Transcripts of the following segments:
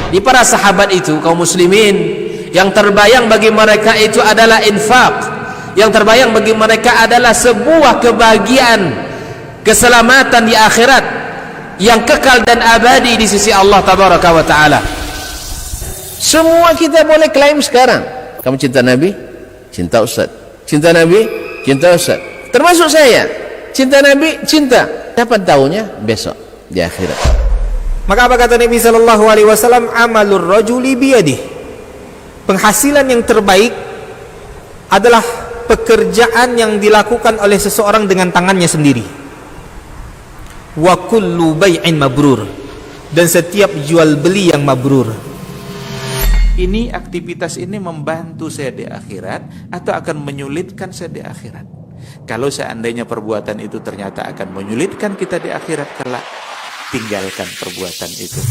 Di para sahabat itu, kaum muslimin, yang terbayang bagi mereka itu adalah infak, yang terbayang bagi mereka adalah sebuah kebahagiaan, keselamatan di akhirat yang kekal dan abadi di sisi Allah tabaraka wa taala. Semua kita boleh klaim sekarang, kamu cinta Nabi, cinta Ustaz. Cinta Nabi, cinta Ustaz. Termasuk saya, cinta Nabi, cinta. Dapat tahunya besok di akhirat. Maka apa kata Nabi sallallahu alaihi wasallam? Amalur rajuli biyadihi. Penghasilan yang terbaik adalah pekerjaan yang dilakukan oleh seseorang dengan tangannya sendiri. Wa kullu bai'in mabrur, dan setiap jual beli yang mabrur. Ini aktivitas ini membantu saya di akhirat atau akan menyulitkan saya di akhirat? Kalau seandainya perbuatan itu ternyata akan menyulitkan kita di akhirat kelak, tinggalkan perbuatan itu.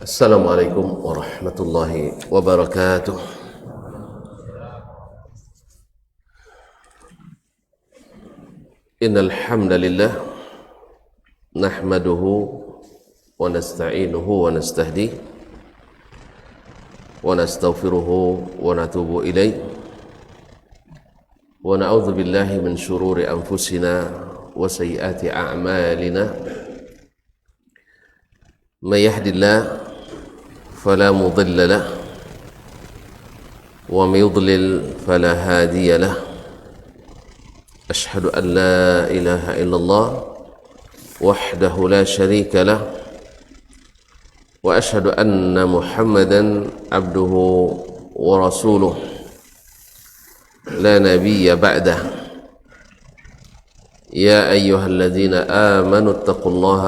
Assalamualaikum warahmatullahi wabarakatuh. Innal hamdalillah nahmaduhu wa nasta'inuhu wa nastahdi wa nastaghfiruhu wa natubu ilaih wa na'udzu billahi min shururi anfusina wa sayyiati a'malina. May yahdihillahu فلا مضل له ومن يضلل فلا هادي له أشهد أن لا إله إلا الله وحده لا شريك له وأشهد أن محمدا عبده ورسوله لا نبي بعده يا أيها الذين آمنوا اتقوا الله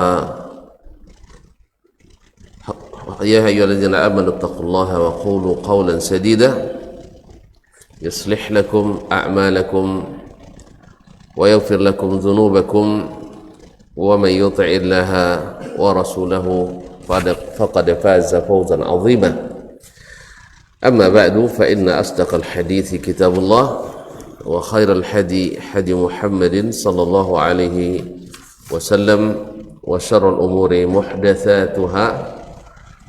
يا أيها الذين آمنوا اتقوا الله وقولوا قولا سديدا يصلح لكم أعمالكم ويغفر لكم ذنوبكم ومن يطع الله ورسوله فقد فاز فوزا عظيما. أما بعد فإن أصدق الحديث كتاب الله وخير الهدي هدي محمد صلى الله عليه وسلم وشر الأمور محدثاتها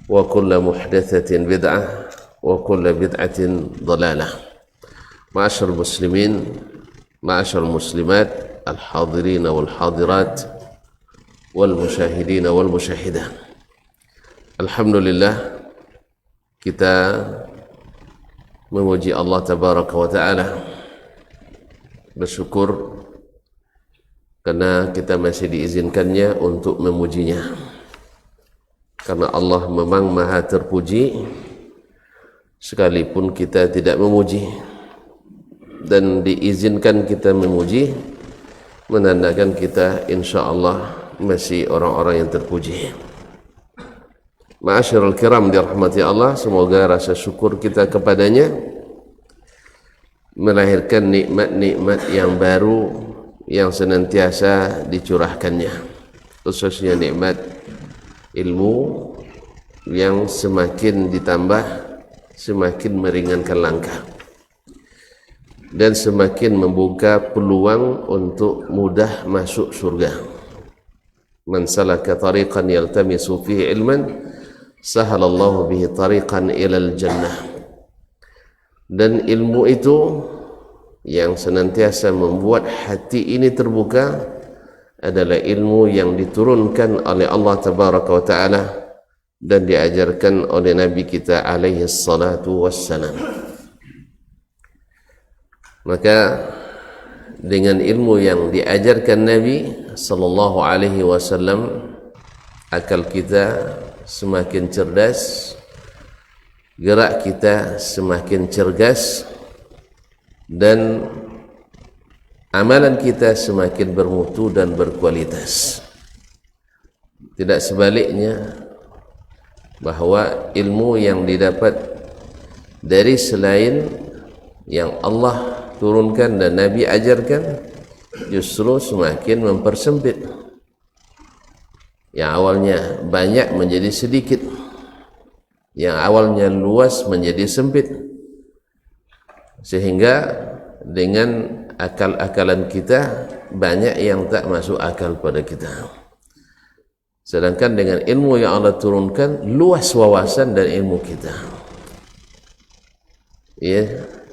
وكل محدثة بدعة وكل بدعة ضلالة. معاشر المسلمين معاشر المسلمات الحاضرين والحاضرات والمشاهدين والمشاهدات, Alhamdulillah kita memuji Allah Tabaraka wa Ta'ala, bersyukur karena kita masih diizinkannya untuk memujinya. Karena Allah memang maha terpuji sekalipun kita tidak memuji, dan diizinkan kita memuji menandakan kita insya Allah masih orang-orang yang terpuji. Ma'asyiral kiram dirahmati Allah, semoga rasa syukur kita kepadanya melahirkan nikmat-nikmat yang baru yang senantiasa dicurahkannya, khususnya nikmat ilmu yang semakin ditambah semakin meringankan langkah dan semakin membuka peluang untuk mudah masuk surga. Man salaka tariqan yaltamisu fihi ilman sahalallahu bihi tariqan ilal jannah. Dan ilmu itu yang senantiasa membuat hati ini terbuka adalah ilmu yang diturunkan oleh Allah Tabaraka wa Ta'ala dan diajarkan oleh Nabi kita alaihi salatu wassalam. Maka dengan ilmu yang diajarkan Nabi sallallahu alaihi wasallam, akal kita semakin cerdas, gerak kita semakin cergas, dan amalan kita semakin bermutu dan berkualitas. Tidak sebaliknya, bahwa ilmu yang didapat dari selain yang Allah turunkan dan Nabi ajarkan justru semakin mempersempit. Yang awalnya banyak menjadi sedikit, yang awalnya luas menjadi sempit, sehingga dengan akal-akalan kita banyak yang tak masuk akal pada kita. Sedangkan dengan ilmu yang Allah turunkan, luas wawasan dan ilmu kita, ya,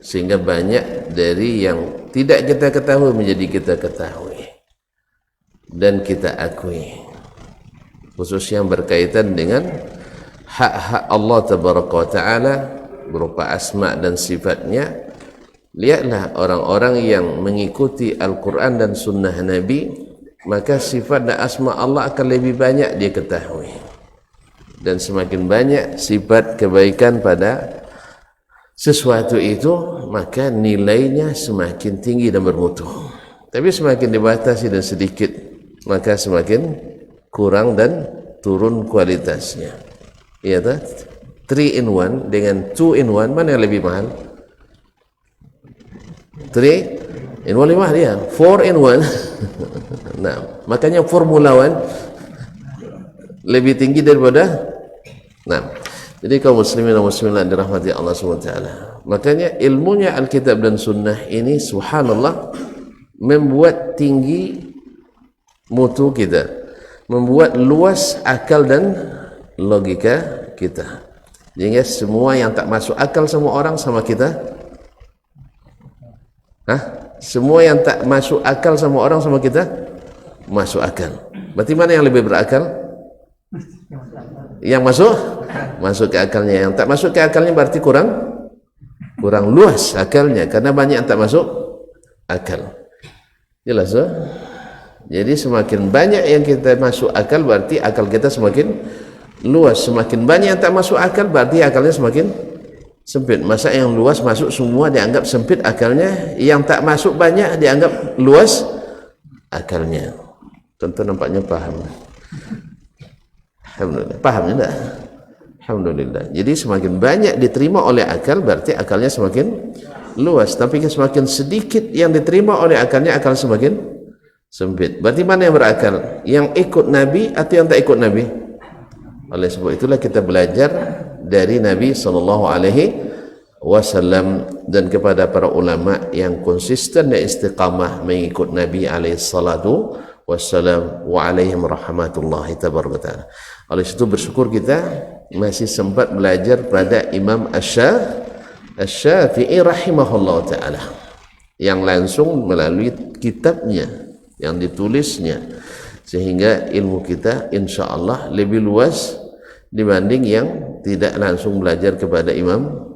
sehingga banyak dari yang tidak kita ketahui menjadi kita ketahui dan kita akui, khususnya yang berkaitan dengan hak-hak Allah Tabaraka wa Ta'ala berupa asma dan sifatnya. Lihatlah orang-orang yang mengikuti Al-Quran dan Sunnah Nabi, maka sifat dan asma Allah akan lebih banyak dia ketahui, dan semakin banyak sifat kebaikan pada sesuatu itu, maka nilainya semakin tinggi dan bermutu. Tapi semakin dibatasi dan sedikit, maka semakin kurang dan turun kualitasnya. Ya tak? 3 in 1 dengan 2 in 1, mana yang lebih mahal? 3 in 1 lebih mahal, ya. 4 in 1 nah, makanya Formula 1 lebih tinggi daripada. Nah, jadi kaum muslimin dan muslimat dirahmati Allah SWT, makanya ilmunya Alkitab dan Sunnah ini subhanallah membuat tinggi mutu kita, membuat luas akal dan logika kita, sehingga semua yang tak masuk akal semua orang sama kita. Semua yang tak masuk akal sama orang sama kita masuk akal. Berarti mana yang lebih berakal? Yang masuk ke akalnya. Yang tak masuk ke akalnya berarti kurang luas akalnya, karena banyak yang tak masuk akal. Jelas, so? Jadi semakin banyak yang kita masuk akal, berarti akal kita semakin luas. Semakin banyak yang tak masuk akal, berarti akalnya semakin sempit. Masa yang luas masuk semua dianggap sempit akalnya, yang tak masuk banyak dianggap luas akalnya. Tentu nampaknya paham. Alhamdulillah. Paham tidak? Alhamdulillah. Jadi semakin banyak diterima oleh akal, berarti akalnya semakin luas. Tapi semakin sedikit yang diterima oleh akalnya, akal semakin sempit. Berarti mana yang berakal? Yang ikut Nabi atau yang tak ikut Nabi? Oleh sebab itulah kita belajar dari Nabi SAW dan kepada para ulama yang konsisten dan istiqamah mengikut Nabi SAW wa alaihim rahmatullahi tabaraka. Oleh itu bersyukur kita masih sempat belajar pada Imam Asy-Syafi'i rahimahullah ta'ala, yang langsung melalui kitabnya yang ditulisnya, sehingga ilmu kita insyaAllah lebih luas dibanding yang tidak langsung belajar kepada Imam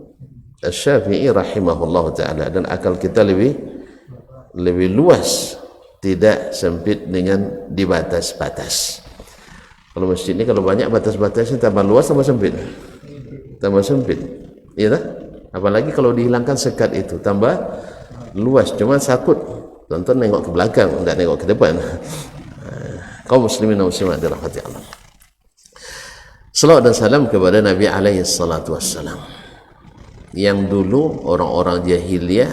Asy-Syafi'i rahimahullah ta'ala, dan akal kita lebih luas, tidak sempit dengan dibatas-batas. Kalau masjid ini kalau banyak batas-batasnya, tambah luas tambah sempit, iya tak? Apalagi kalau dihilangkan sekat itu tambah luas, cuma sakut tonton nengok ke belakang, tidak nengok ke depan. Kaum muslimin dan muslimat dirahmati Allah, salawat dan salam kepada Nabi alaihi salatu wassalam, yang dulu orang-orang jahiliyah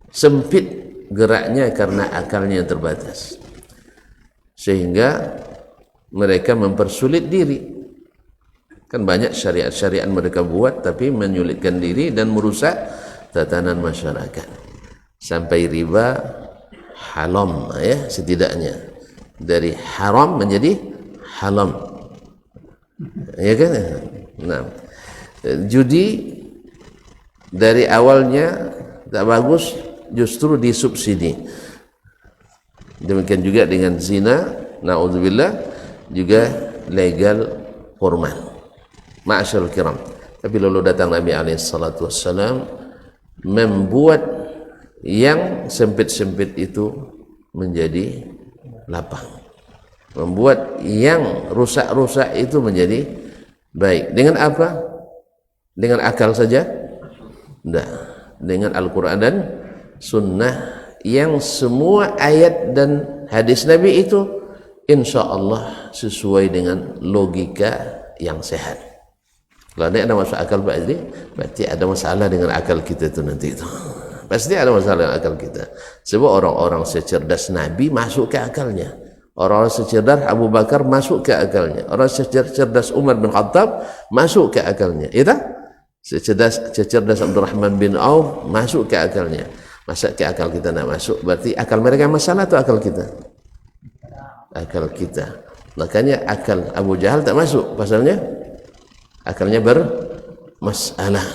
sempit geraknya karena akalnya yang terbatas, sehingga mereka mempersulit diri. Kan banyak syariat-syariat mereka buat, tapi menyulitkan diri dan merusak tatanan masyarakat. Sampai riba haram, ya, setidaknya dari haram menjadi halam, ya kan? Nah, judi dari awalnya tak bagus, justru disubsidi. Demikian juga dengan zina, na'udzubillah, juga legal formal. Ma'asyarul kiram. Tapi lalu datang Nabi SAW membuat yang sempit-sempit itu menjadi lapang, membuat yang rusak-rusak itu menjadi baik. Dengan apa? Dengan akal saja? Tidak. dengan Al-Quran dan Sunnah, yang semua ayat dan hadis Nabi itu insya Allah sesuai dengan logika yang sehat. Kalau ada masuk akal berarti ada masalah dengan akal kita itu nanti itu. Pasti ada masalah dengan akal kita. Sebab orang-orang secerdas Nabi masuk ke akalnya. Orang-orang secerdas Abu Bakar masuk ke akalnya. Orang secerdas Umar bin Khattab masuk ke akalnya. Itu secerdas Abdurrahman bin Auf masuk ke akalnya. Masa ke akal kita nak masuk, berarti akal mereka masalah atau akal kita? Akal kita. Makanya akal Abu Jahal tak masuk, pasalnya akalnya bermasalah.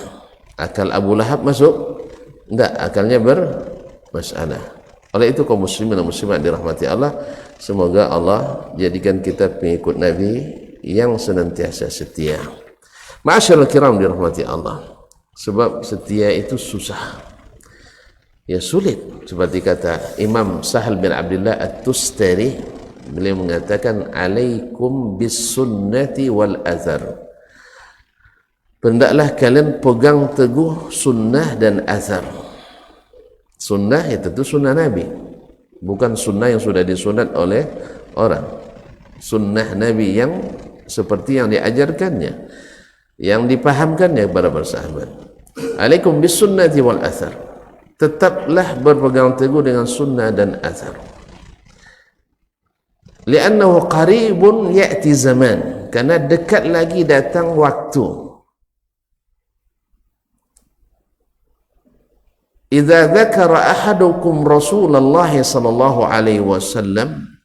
Akal Abu Lahab masuk? Tidak, akalnya bermasalah. Oleh itu kaum muslimin dan muslimat dirahmati Allah, semoga Allah jadikan kita pengikut Nabi yang senantiasa setia. Ma'asyiral kiram dirahmati Allah. Sebab setia itu susah. Ya sulit, seperti kata Imam Sahal bin Abdullah At-Tustari, beliau mengatakan alaikum bis sunnati wal athar. Hendaklah kalian pegang teguh sunnah dan athar. Sunnah itu tentu sunnah Nabi, bukan sunnah yang sudah disunat oleh orang. Sunnah Nabi yang seperti yang diajarkannya, yang dipahamkannya kepada para sahabat. Alaikum bis sunnati wal athar. Tetaplah berpegang teguh dengan sunnah dan athar. Li'annahu qaribun ya'ti zaman, karena dekat lagi datang waktu. Idza dzakara ahadukum Rasulullah sallallahu alaihi wasallam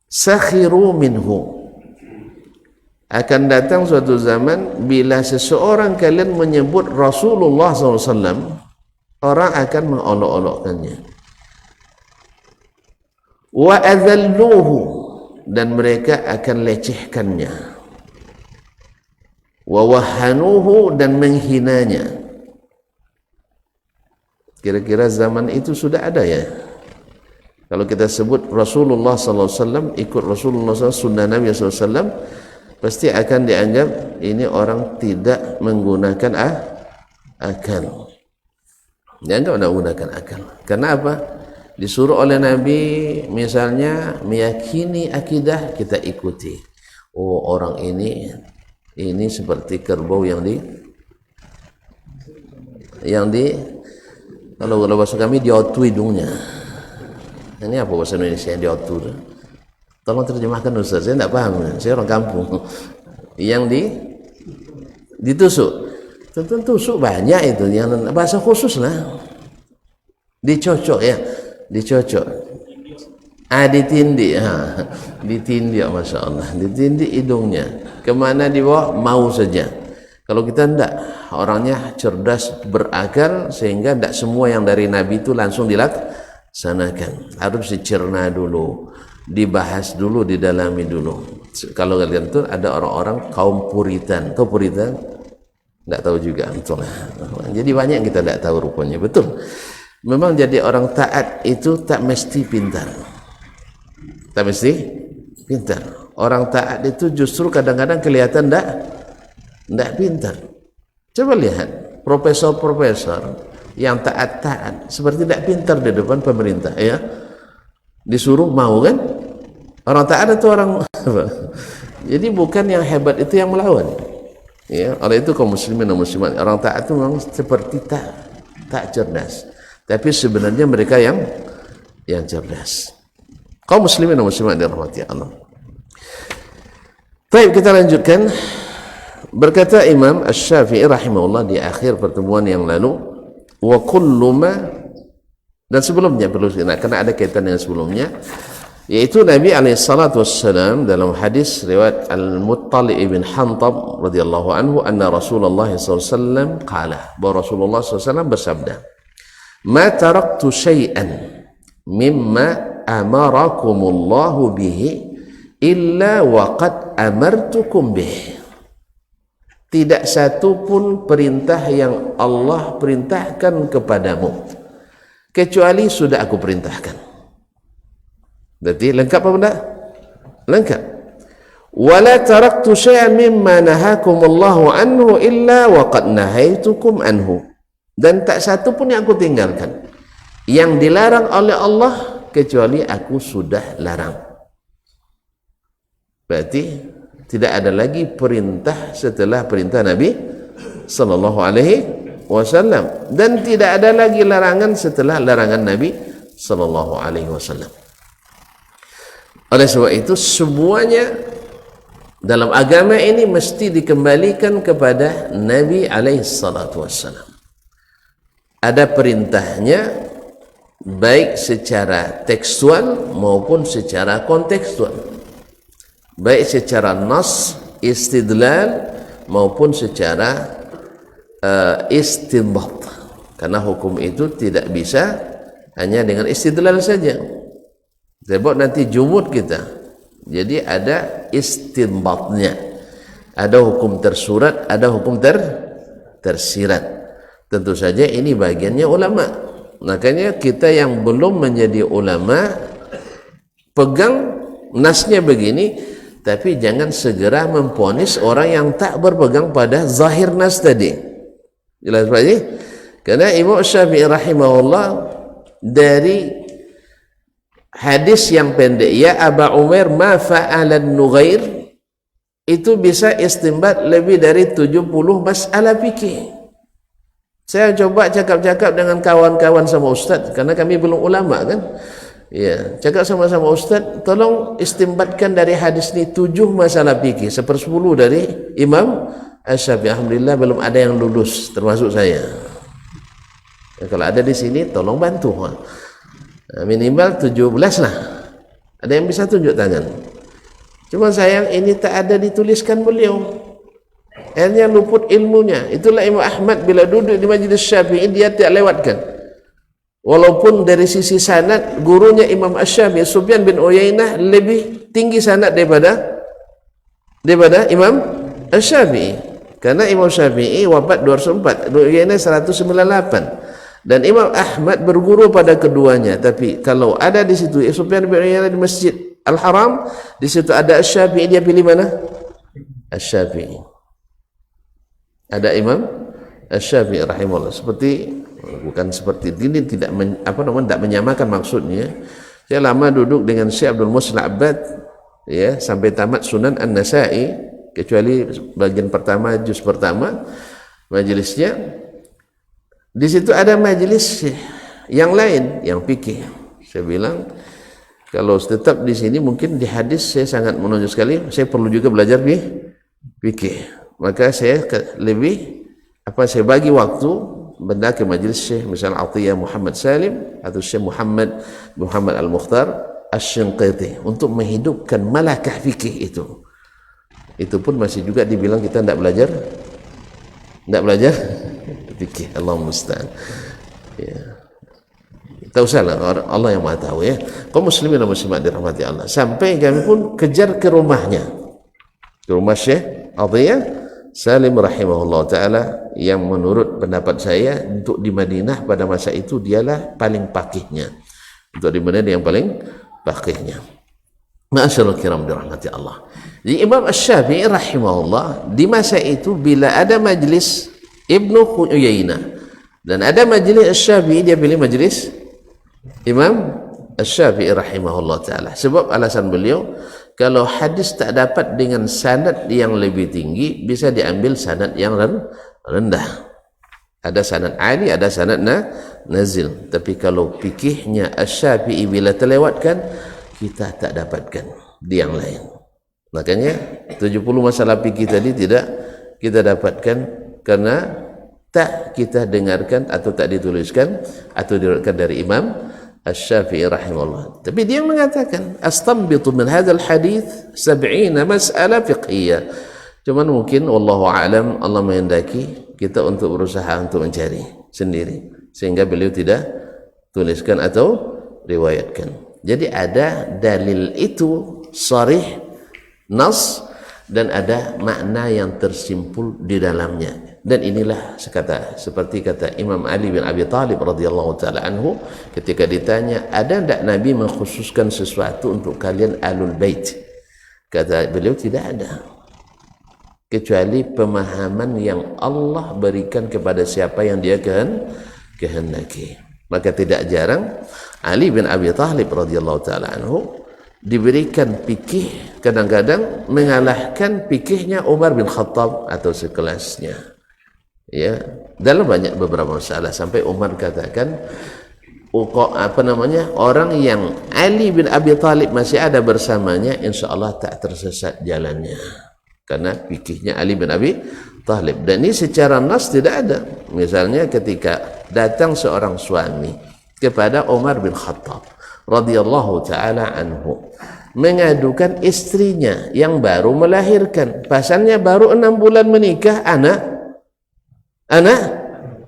sakhiru minhu. Akan datang suatu zaman bila seseorang kalian menyebut Rasulullah SAW, orang akan mengolok-olokkannya. Wa adhalluhu, dan mereka akan lecehkannya. Wa wahanuhu, dan menghinanya. Kira-kira zaman itu sudah ada ya? Kalau kita sebut Rasulullah SAW, ikut Rasulullah SAW, sunnah Nabi SAW, pasti akan dianggap ini orang tidak menggunakan akal. Dianggap tidak menggunakan akal. Karena apa? Disuruh oleh Nabi misalnya meyakini akidah, kita ikuti. Oh, orang ini seperti kerbau yang kalau bahasa kami diotu hidungnya. Ini apa bahasa Indonesia yang diotu? Tolong terjemahkan Ustaz, saya tidak paham, saya orang kampung. Yang ditusuk, tentu tusuk banyak itu, yang bahasa khusus lah. Dicocok ya, dicocok. Ditindik, ditindik, masya Allah, ditindik hidungnya. Kemana dibawa? Mau saja. Kalau kita tidak, orangnya cerdas, berakal, sehingga tidak semua yang dari Nabi itu langsung dilaksanakan. Harus dicerna dulu, dibahas dulu, didalami dulu. Kalau kalian itu ada orang-orang kaum Puritan. Tahu Puritan? Tidak tahu juga. Betul. Jadi banyak kita tidak tahu rupanya. Betul. Memang jadi orang taat itu tak mesti pintar. Tak mesti pintar. Orang taat itu justru kadang-kadang kelihatan tidak pintar. Coba lihat profesor-profesor yang taat-taat seperti tidak pintar di depan pemerintah ya. Disuruh mau kan? Orang taat itu orang jadi bukan yang hebat itu yang melawan. Ya, oleh itu kaum muslimin dan muslimat, orang taat itu memang seperti tak cerdas. Tapi sebenarnya mereka yang cerdas. Kaum muslimin dan muslimat dirahmati Allah. Baik, kita lanjutkan. Berkata Imam Asy-Syafi'i rahimahullah di akhir pertemuan yang lalu, wa kullu ma, dan sebelumnya perlu karena ada kaitan dengan sebelumnya, yaitu Nabi SAW dalam hadis riwayat Al-Muttali' bin Hantab radhiyallahu anhu, anna Rasulullah SAW qala, bahwa Rasulullah SAW bersabda, ma taraktu syai'an mimma amarakumullahu bihi illa waqad amartukum bihi. Tidak satu pun perintah yang Allah perintahkan kepadamu kecuali sudah aku perintahkan. Berarti lengkap apa tidak? Lengkap. Wala taraktu syai'an mimma nahakumullahu anhu illa waqad nahaitukum anhu. dan tak satu pun yang aku tinggalkan yang dilarang oleh Allah kecuali aku sudah larang. Berarti tidak ada lagi perintah setelah perintah Nabi sallallahu alaihi wasallam, dan tidak ada lagi larangan setelah larangan Nabi sallallahu alaihi wasallam. Oleh sebab itu semuanya dalam agama ini mesti dikembalikan kepada Nabi alaihi salatu wasallam. Ada perintahnya baik secara tekstual maupun secara kontekstual, baik secara nas, istidlal maupun secara istinbat, karena hukum itu tidak bisa hanya dengan istidlal saja, sebab nanti jumud kita. Jadi ada istinbatnya, ada hukum tersurat, ada hukum tersirat. Tentu saja ini bagiannya ulama. Makanya kita yang belum menjadi ulama pegang nasnya begini, tapi jangan segera memponis orang yang tak berpegang pada zahir nas tadi. Jelas Pak Haji? Karena Imam Syafi'i rahimahullah dari hadis yang pendek, ya Aba Umair ma fa'alan nughair, itu bisa istinbat lebih dari 70 masalah fikih. Saya coba cakap-cakap dengan kawan-kawan sama ustaz, karena kami belum ulama kan. Ya, cakap sama-sama ustaz, tolong istinbatkan dari hadis ini 7 masalah fikih, 1/10 dari Imam Asy-Syafi'i. Alhamdulillah belum ada yang lulus termasuk saya. Ya, kalau ada di sini tolong bantu. Minimal 17 lah. Ada yang bisa tunjuk tangan. Cuma sayang ini tak ada dituliskan beliau. Akhirnya luput ilmunya. Itulah Imam Ahmad bila duduk di majlis Syafi'i dia tak lewatkan. Walaupun dari sisi sanad gurunya Imam Asy-Syafi'i Sufyan bin Uyainah lebih tinggi sanad daripada Imam Asy-Syafi'i. Karena Imam Syafi'i wafat 204, Uyainah 198. Dan Imam Ahmad berguru pada keduanya. Tapi kalau ada di situ Sufyan bin Uyainah di Masjid Al-Haram, di situ ada Asy-Syafi'i, dia pilih mana? Asy-Syafi'i. Ada Imam Asy-Syafi'i rahimahullah. Bukan seperti ini, tidak tidak menyamakan maksudnya. Saya lama duduk dengan Syekh Abdul Muhsin Abbad ya sampai tamat Sunan An-Nasa'i, kecuali bagian pertama, juz pertama majelisnya. Di situ ada majelis yang lain yang fikih. Saya bilang kalau tetap di sini mungkin di hadis saya sangat menonjol sekali. Saya perlu juga belajar fikih. Maka saya saya bagi waktu benda ke majelis Syekh misalnya Atiyah Muhammad Salim atau Syekh Muhammad Al-Mukhtar Asy-Shinqiti untuk menghidupkan malakah fikih itu. Itu pun masih juga dibilang kita tidak belajar fikih. Allahumma musta'an. Ya. Tak usahlah, Allah yang Maha tahu ya. Kaum muslimin dan muslimat dirahmati Allah. Sampai kami pun kejar ke rumahnya. Ke rumah Syekh Atiyah Salim rahimahullah ta'ala, yang menurut pendapat saya untuk di Madinah pada masa itu dialah paling pakihnya. Untuk di Madinah yang paling pakihnya. Ma'asyarul kiram dirahmati Allah. Jadi Imam Asy-Syafi'i rahimahullah di masa itu bila ada majlis Ibnu Uyainah dan ada majlis Asy-Syafi'i, dia pilih majlis Imam Asy-Syafi'i rahimahullah ta'ala. Sebab alasan beliau, kalau hadis tak dapat dengan sanad yang lebih tinggi, bisa diambil sanad yang rendah. Ada sanad ali, ada sanad nazil. Tapi kalau fikihnya Asy-Syafi'i bila terlewatkan, kita tak dapatkan di yang lain. Makanya 70 masalah fikih tadi tidak kita dapatkan karena tak kita dengarkan atau tak dituliskan atau diriwayatkan dari Imam Asy-Syafi'i rahimahullah. Tapi dia mengatakan astanbitu min hadzal hadits 70 mas'alah fiqhiyah. Cuman mungkin wallahu a'lam, Allah menghendaki kita untuk berusaha untuk mencari sendiri sehingga beliau tidak tuliskan atau riwayatkan. Jadi ada dalil itu sharih nas dan ada makna yang tersimpul di dalamnya. Dan inilah seperti kata Imam Ali bin Abi Thalib radhiyallahu taala anhu ketika ditanya, ada tidak Nabi mengkhususkan sesuatu untuk kalian Ahlul Bait? Kata beliau, tidak ada. kecuali pemahaman yang Allah berikan kepada siapa yang dia kehendaki. Maka tidak jarang Ali bin Abi Thalib radhiyallahu taala anhu diberikan fikih, kadang-kadang mengalahkan fikihnya Umar bin Khattab atau sekelasnya, ya, dalam beberapa masalah, sampai Umar katakan orang yang Ali bin Abi Thalib masih ada bersamanya, insya Allah tak tersesat jalannya, karena fikihnya Ali bin Abi Thalib. Dan ini secara nas tidak ada. Misalnya ketika datang seorang suami kepada Umar bin Khattab radhiyallahu taala anhu mengadukan istrinya yang baru melahirkan, pasalnya baru 6 bulan menikah, anak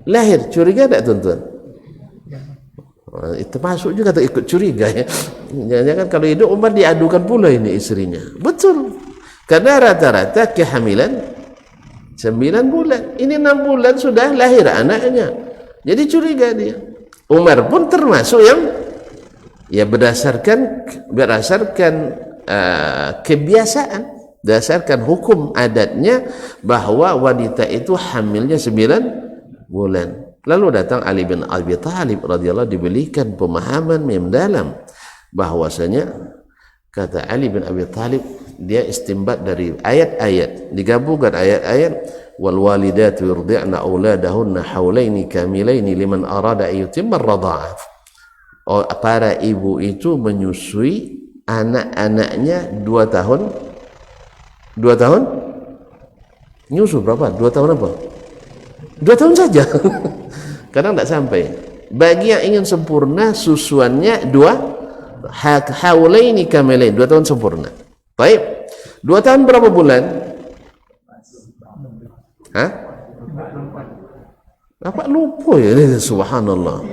lahir, curiga tak tuan-tuan? Itu masuk juga tak ikut curiga ya. Jangan-jangan kalau hidup Umar diadukan pula ini istrinya. Betul, karena rata-rata kehamilan 9 bulan, ini 6 bulan sudah lahir anaknya, jadi curiga dia. Umar pun termasuk yang ya berdasarkan kebiasaan, berdasarkan hukum adatnya, bahwa wanita itu hamilnya 9 bulan. Lalu datang Ali bin Abi Thalib radhiyallahu, diberikan pemahaman yang mendalam, bahwasanya kata Ali bin Abi Thalib, dia istimbat dari ayat-ayat, digabungkan ayat-ayat, wal walidatu yurdi'na auladahunna haulaini kamilaini liman arada ayyutimma ar-radha'ah. Para ibu itu menyusui anak-anaknya 2 tahun. 2 tahun? Nyusu berapa? 2 tahun apa? 2 tahun saja. Kadang tak sampai. Bagi yang ingin sempurna, susuannya 2 haulaini kamilain, 2 tahun sempurna. Baik. 2 tahun berapa bulan? Hah? Apa lupa ya? Subhanallah.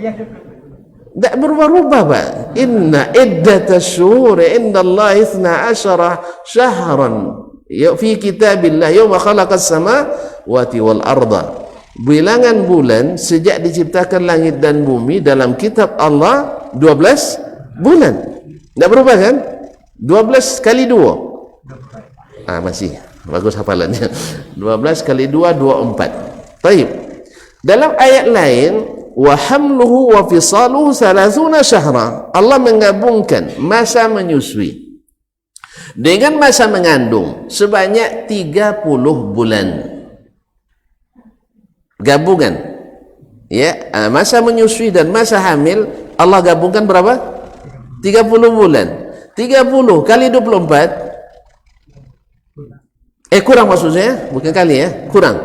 Tak berubah-ubah, Pak. Inna iddatas syuhuri indallahi 12 syahran fi kitabillah yawma khalaqas samawati wal arda. Bilangan bulan sejak diciptakan langit dan bumi dalam kitab Allah 12 bulan. Tak berubah kan? 12 kali 2. Masih bagus hafalannya. 12 kali 2 24. Baik. Dalam ayat lain, wa hamluhu wa fisaluhu 30 syahra. Allah menggabungkan masa menyusui dengan masa mengandung sebanyak 30 bulan. Gabungan. Ya, masa menyusui dan masa hamil Allah gabungkan berapa? 30 bulan. 30 kali 24 kurang maksudnya, bukan kali ya, kurang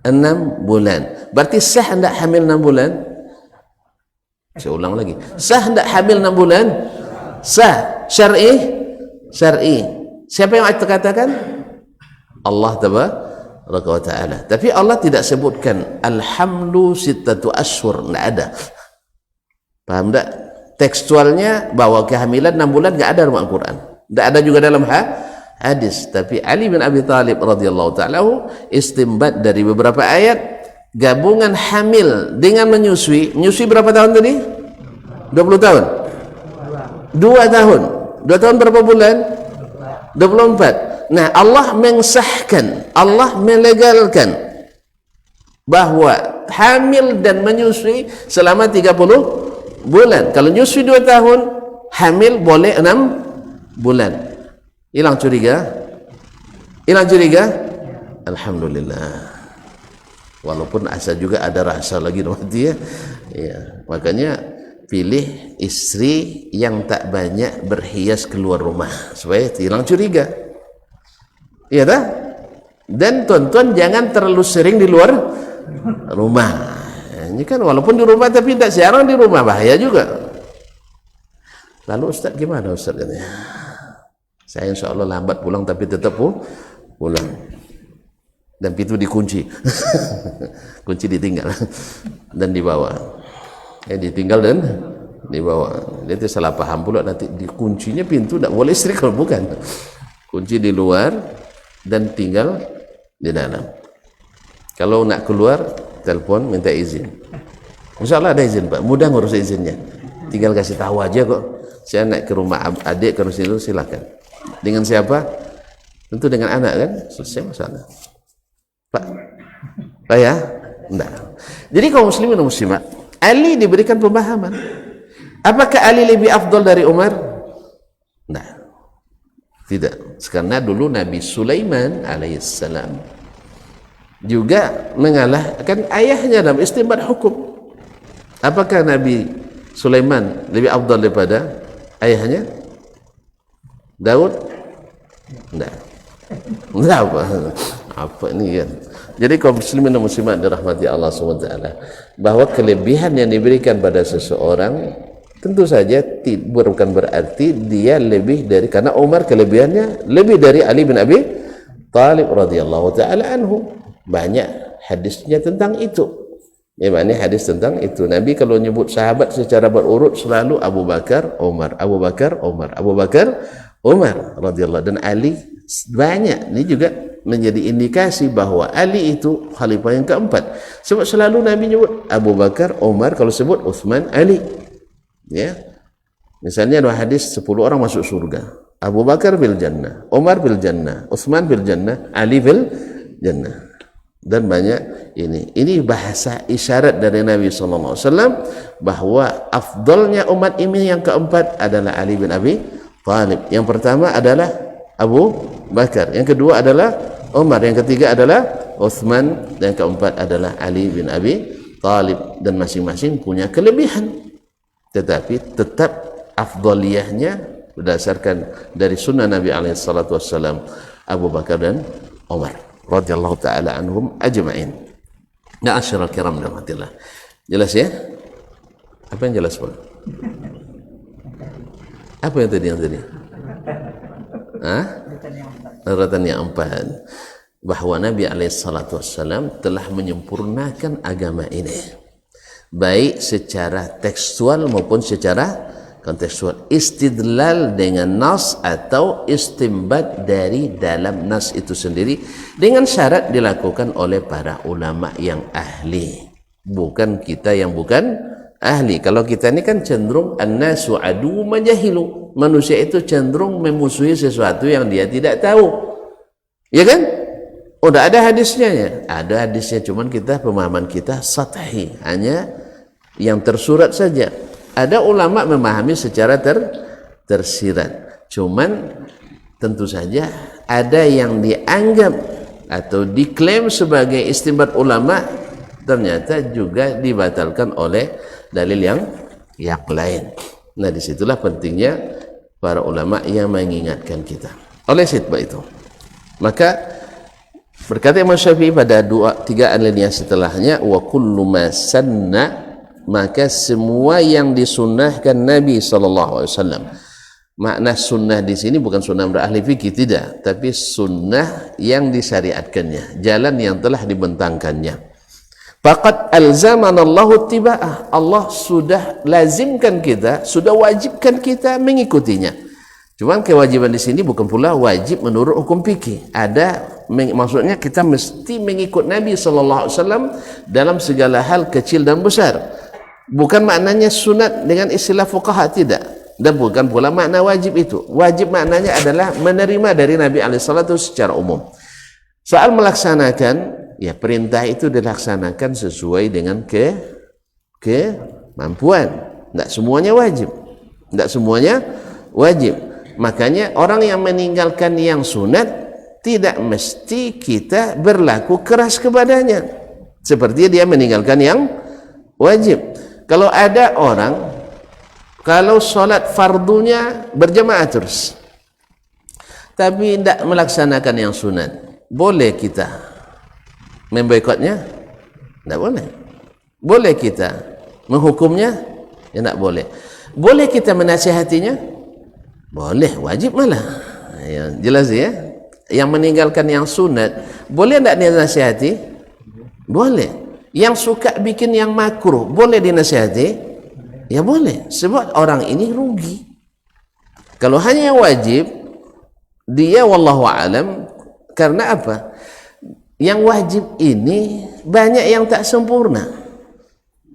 6 bulan. Berarti sah hendak hamil 6 bulan? Saya ulang lagi, sah hendak hamil 6 bulan? Sah. Syar'i? Syar'i. Siapa yang katakan? Allah tabaraka wa ta'ala. Tapi Allah tidak sebutkan alhamlu sittatu ashhur, tidak ada. Paham tak? Tekstualnya bahwa kehamilan 6 bulan tidak ada dalam Al-Quran, tidak ada juga dalam hadis. Tapi Ali bin Abi Thalib radhiyallahu ta'ala istimbat dari beberapa ayat, gabungan hamil dengan menyusui. Menyusui berapa tahun tadi? 20 tahun. 2 tahun. 2 tahun berapa bulan? 24. Nah, Allah mensahkan, Allah melegalkan bahwa hamil dan menyusui selama 30 bulan. Kalau nyusui 2 tahun, hamil boleh 6 bulan. Hilang curiga? Hilang curiga? Alhamdulillah. Walaupun asa juga ada rasa lagi nanti ya. Makanya pilih istri yang tak banyak berhias keluar rumah supaya hilang curiga. Iya tak? Dan tuan-tuan jangan terlalu sering di luar rumah. Ini kan walaupun di rumah tapi tidak jarang di rumah, bahaya juga. Lalu Ustaz gimana Ustaz katanya? Saya insya Allah lambat pulang tapi tetap pulang. Dan pintu dikunci. Kunci ditinggal dan dibawa. Ditinggal dan dibawa. Dia itu salah paham pula, nanti dikuncinya pintu tidak boleh istri kalau bukan. Kunci di luar dan tinggal di dalam. Kalau nak keluar, telepon minta izin. Insya Allah ada izin Pak, mudah ngurus izinnya. Tinggal kasih tahu aja kok. Saya naik ke rumah adik ke situ, silakan. Dengan siapa? Tentu dengan anak kan selesai masalah. Pak ya? Enggak. Jadi kaum muslimin dan muslimat, Ali diberikan pemahaman. Apakah Ali lebih afdal dari Umar? Enggak. Tidak. Karena dulu Nabi Sulaiman alaihissalam juga mengalahkan ayahnya dalam istinbat hukum. Apakah Nabi Sulaiman lebih afdal daripada ayahnya? Daud? Enggak. Enggak apa ini kan. Jadi kaum muslimin dan muslimat dirahmati Allah SWT, bahwa kelebihan yang diberikan pada seseorang tentu saja bukan berarti dia lebih dari, karena Umar kelebihannya lebih dari Ali bin Abi Thalib radhiyallahu taala anhu. Banyak hadisnya tentang itu. Ya, mana hadis tentang itu. Nabi kalau nyebut sahabat secara berurut selalu Abu Bakar, Umar, Abu Bakar, Umar, Abu Bakar, Umar radhiyallahu, dan Ali banyak. Ini juga menjadi indikasi bahwa Ali itu khalifah yang keempat. Sebab selalu Nabi nyebut Abu Bakar, Umar, kalau sebut Uthman, Ali. Ya. Misalnya ada hadis 10 orang masuk surga. Abu Bakar bil jannah, Umar bil jannah, Uthman bil jannah, Ali bil jannah. Dan banyak ini. Ini bahasa isyarat dari Nabi SAW bahwa afdalnya umat ini yang keempat adalah Ali bin Abi Thalib. Yang pertama adalah Abu Bakar, yang kedua adalah Umar, yang ketiga adalah Uthman, dan yang keempat adalah Ali bin Abi Thalib. Dan masing-masing punya kelebihan, tetapi tetap afdaliyahnya berdasarkan dari sunnah Nabi SAW, Abu Bakar dan Umar radhiyallahu taala anhum ajma'in. Ma'asyiral kiram rahmatillah. Jelas ya? Apa yang jelas, Pak? Apa yang tadi? Urutan yang empat, bahwa Nabi SAW telah menyempurnakan agama ini, baik secara tekstual maupun secara kontekstual. Istidlal dengan nas atau istimbat dari dalam nas itu sendiri, dengan syarat dilakukan oleh para ulama yang ahli, bukan kita yang bukan ahli. Kalau kita ini kan cenderung an-nasu adu majahilu, manusia itu cenderung memusuhi sesuatu yang dia tidak tahu, ya kan? Udah ada hadisnya ya? Ada hadisnya, cuman kita pemahaman kita sathi, hanya yang tersurat saja. Ada ulama memahami secara tersirat, cuman tentu saja ada yang dianggap atau diklaim sebagai istinbat ulama, ternyata juga dibatalkan oleh dalil yang lain. Nah, disitulah pentingnya para ulama yang mengingatkan kita. Oleh sebab itu, maka berkata Imam Syafi'i pada 3 alinea setelahnya, wa kullu ma sanna, maka semua yang disunnahkan Nabi SAW. Makna sunnah di sini bukan sunnah berahli fikih, tidak, tapi sunnah yang disyariatkannya, jalan yang telah dibentangkannya. Faqad alzamanallahu tiba'ah, Allah sudah lazimkan kita, sudah wajibkan kita mengikutinya. Cuman kewajiban di sini bukan pula wajib menurut hukum fikih. Maksudnya kita mesti mengikut Nabi SAW dalam segala hal kecil dan besar. Bukan maknanya sunat dengan istilah fuqaha, tidak, dan bukan pula makna wajib itu. Wajib maknanya adalah menerima dari Nabi SAW secara umum. Soal melaksanakan, ya perintah itu dilaksanakan sesuai dengan kemampuan. Tidak semuanya wajib, tidak semuanya wajib. Makanya orang yang meninggalkan yang sunat tidak mesti kita berlaku keras kepadanya seperti dia meninggalkan yang wajib. Kalau ada orang, kalau sholat fardunya berjamaah terus, tapi tidak melaksanakan yang sunat, boleh kita memboikotnya? Tidak boleh. Boleh kita menghukumnya? Ya, tidak boleh. Boleh kita menasihatinya? Boleh, wajib malah. Ya, jelas ya? Yang meninggalkan yang sunat, boleh tidak dia nasihati? Boleh. Yang suka bikin yang makruh, boleh dinasihati? Ya boleh, sebab orang ini rugi. Kalau hanya wajib, dia wallahu alam, karena apa? Yang wajib ini banyak yang tak sempurna.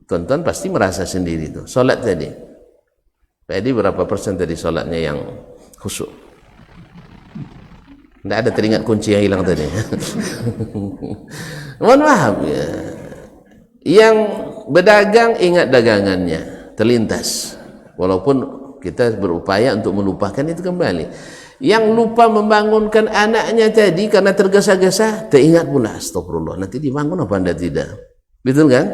Tonton pasti merasa sendiri tuh. Solat tadi berapa persen tadi solatnya yang khusyuk? Tidak ada teringat kunci yang hilang tadi. Mohon maaf ya. Yang berdagang ingat dagangannya, terlintas. Walaupun kita berupaya untuk melupakan itu kembali. Yang lupa membangunkan anaknya tadi karena tergesa-gesa, teringat pula, astagfirullah, nanti dibangun apa anda tidak? Betul kan?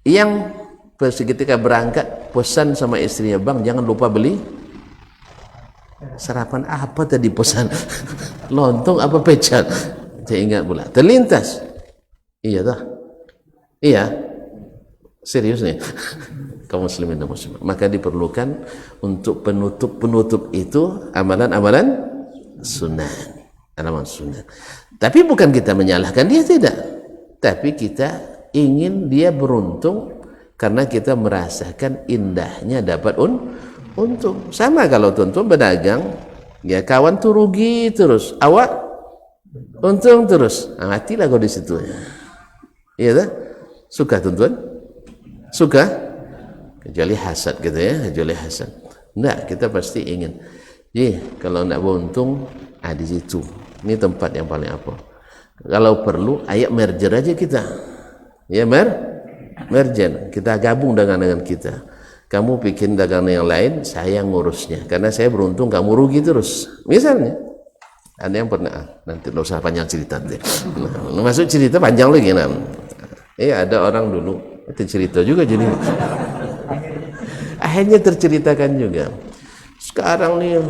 Yang ketika berangkat pesan sama istrinya, bang jangan lupa beli sarapan apa tadi pesan, lontong apa pecel, saya ingat pula, terlintas. Iya dah, iya serius nih kaum muslimin dan muslimat. Maka diperlukan untuk penutup itu amalan-amalan sunnah, amalan sunnah. Tapi bukan kita menyalahkan dia, tidak, tapi kita ingin dia beruntung karena kita merasakan indahnya dapat untung. Sama kalau tuan-tuan berdagang, ya kawan tuh rugi terus, awak untung terus, matilah kau di situ. Iya tak? Suka tuan-tuan? Suka? Kecuali hasad gitu ya, kecuali hasad. Enggak, kita pasti ingin. Kalau nak beruntung, di situ. Ini tempat yang paling apa? Kalau perlu, ayo merger aja kita. Ya merger, kita gabung dengan kita. Kamu bikin dagangan yang lain, saya ngurusnya. Karena saya beruntung, kamu rugi terus. Misalnya, ada yang pernah, nanti tidak usah panjang cerita. Masuk cerita panjang lagi. Ada orang dulu, itu cerita juga jadi. Akhirnya terceritakan juga. Sekarang nih,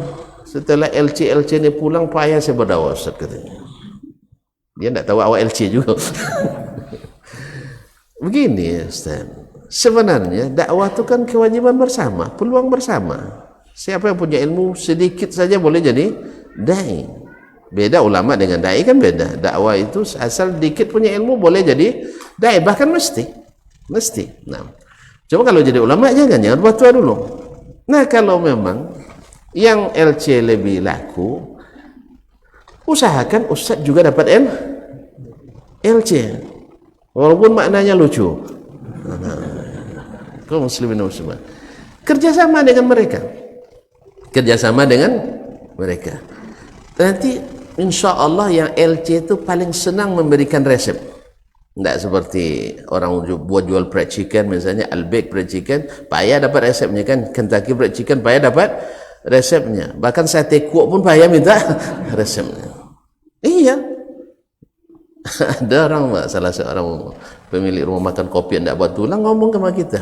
setelah LC ini pulang, payah saya berdakwah, Ustaz katanya. Dia tidak tahu awal LC juga. Begini Ustaz, sebenarnya dakwah itu kan kewajiban bersama, peluang bersama. Siapa yang punya ilmu sedikit saja boleh jadi dai. Beda ulama dengan dai kan beda. Dakwah itu asal dikit punya ilmu boleh jadi dai, bahkan mesti. Nah, coba kalau jadi ulama jangan buat tua dulu. Nah, kalau memang yang LC lebih laku, usahakan Ustaz juga dapat LC. Walaupun maknanya lucu. Kaum muslimin dan muslimat, kerjasama dengan mereka. Nanti insya Allah yang LC itu paling senang memberikan resep. Tidak seperti orang buat jual fried chicken, misalnya Al-Bake fried chicken, payah dapat resepnya kan. Kentucky fried chicken payah dapat resepnya. Bahkan sate kuok pun payah minta resepnya. Iya. Ada orang, salah seorang pemilik rumah makan kopi yang tidak buat tulang ngomong sama kita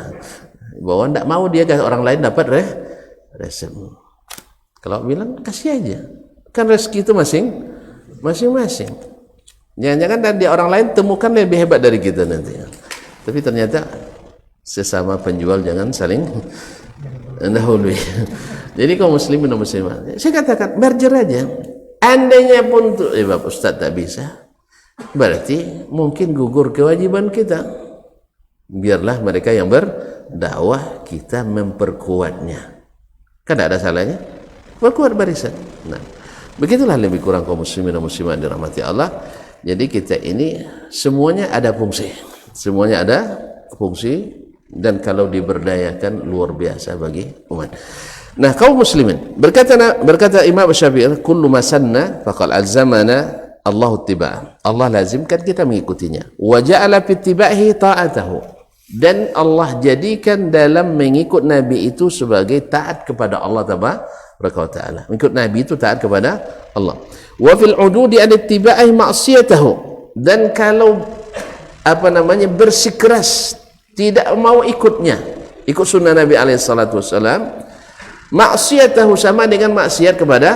bahwa tidak mau dia orang lain dapat resep. Kalau bilang kasih aja, kan rezeki itu masing-masing. Jangan-jangan dari orang lain temukan lebih hebat dari kita nanti. Tapi ternyata sesama penjual jangan saling mendahului. Jadi kaum muslimin dan muslimat, saya katakan merger aja. Andainya pun Bapak Ustaz tak bisa, berarti mungkin gugur kewajiban kita. Biarlah mereka yang berdakwah, kita memperkuatnya. Kan ada salahnya perkuat barisan. Nah, begitulah lebih kurang kaum muslimin dan muslimat dirahmati Allah. Jadi kita ini semuanya ada fungsi, dan kalau diberdayakan luar biasa bagi umat. Nah, kaum muslimin, berkata Imam Syafi'i, kullu ma sanna faqad alzamana Allah tiba. Allah lazimkan kita mengikutinya. Wa ja'ala fi ittiba'ihi ta'atahu. Dan Allah jadikan dalam mengikut Nabi itu sebagai taat kepada Allah tabaraka wa ta'ala. Mengikut Nabi itu taat kepada Allah. Wa fil ududi an ittiba'ihi ma'siyatahu. Dan kalau bersikeras tidak mau ikut sunnah Nabi alaihi salatu wasallam, ma'siyatahu sama dengan maksiat kepada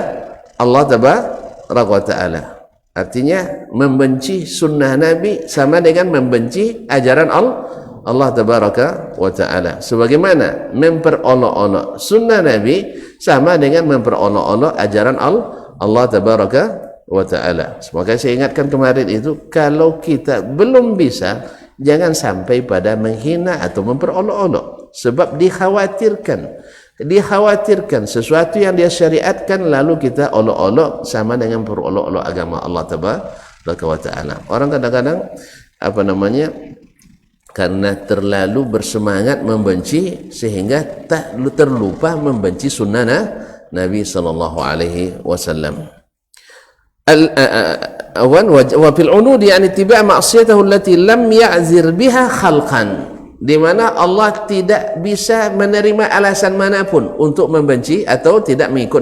Allah tabaraka wa ta'ala. Artinya membenci sunnah Nabi sama dengan membenci ajaran Allah tabaraka wa ta'ala. Sebagaimana memperolok-olok sunnah Nabi sama dengan memperolok-olok ajaran Allah tabaraka wa ta'ala. Semoga saya ingatkan kemarin itu, kalau kita belum bisa, jangan sampai pada menghina atau memperolok-olok. Sebab dikhawatirkan sesuatu yang dia syariatkan lalu kita olok-olok sama dengan perolok-olok agama Allah tabaraka wa ta'ala. Orang kadang-kadang karena terlalu bersemangat membenci sehingga tak terlupa membenci sunnah Nabi sallallahu alaihi wasallam. wa fil unud yani tiba' ma'siyatahu allati lam ya'zir biha khalqan, di mana Allah tidak bisa menerima alasan manapun untuk membenci atau tidak mengikut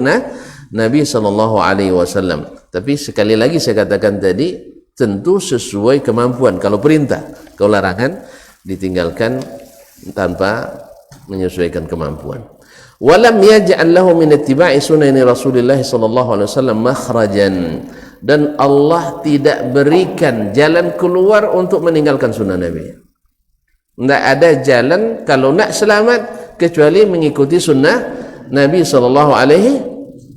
Nabi sallallahu alaihi wasallam. Tapi sekali lagi saya katakan tadi, tentu sesuai kemampuan. Kalau perintah, kalau larangan ditinggalkan tanpa menyesuaikan kemampuan. Walam yaj'al lahu min ittiba'i sunani Rasulillah sallallahu alaihi wasallam makhrajan, dan Allah tidak berikan jalan keluar untuk meninggalkan sunnah Nabi. Tidak ada jalan kalau nak selamat kecuali mengikuti sunnah Nabi sallallahu alaihi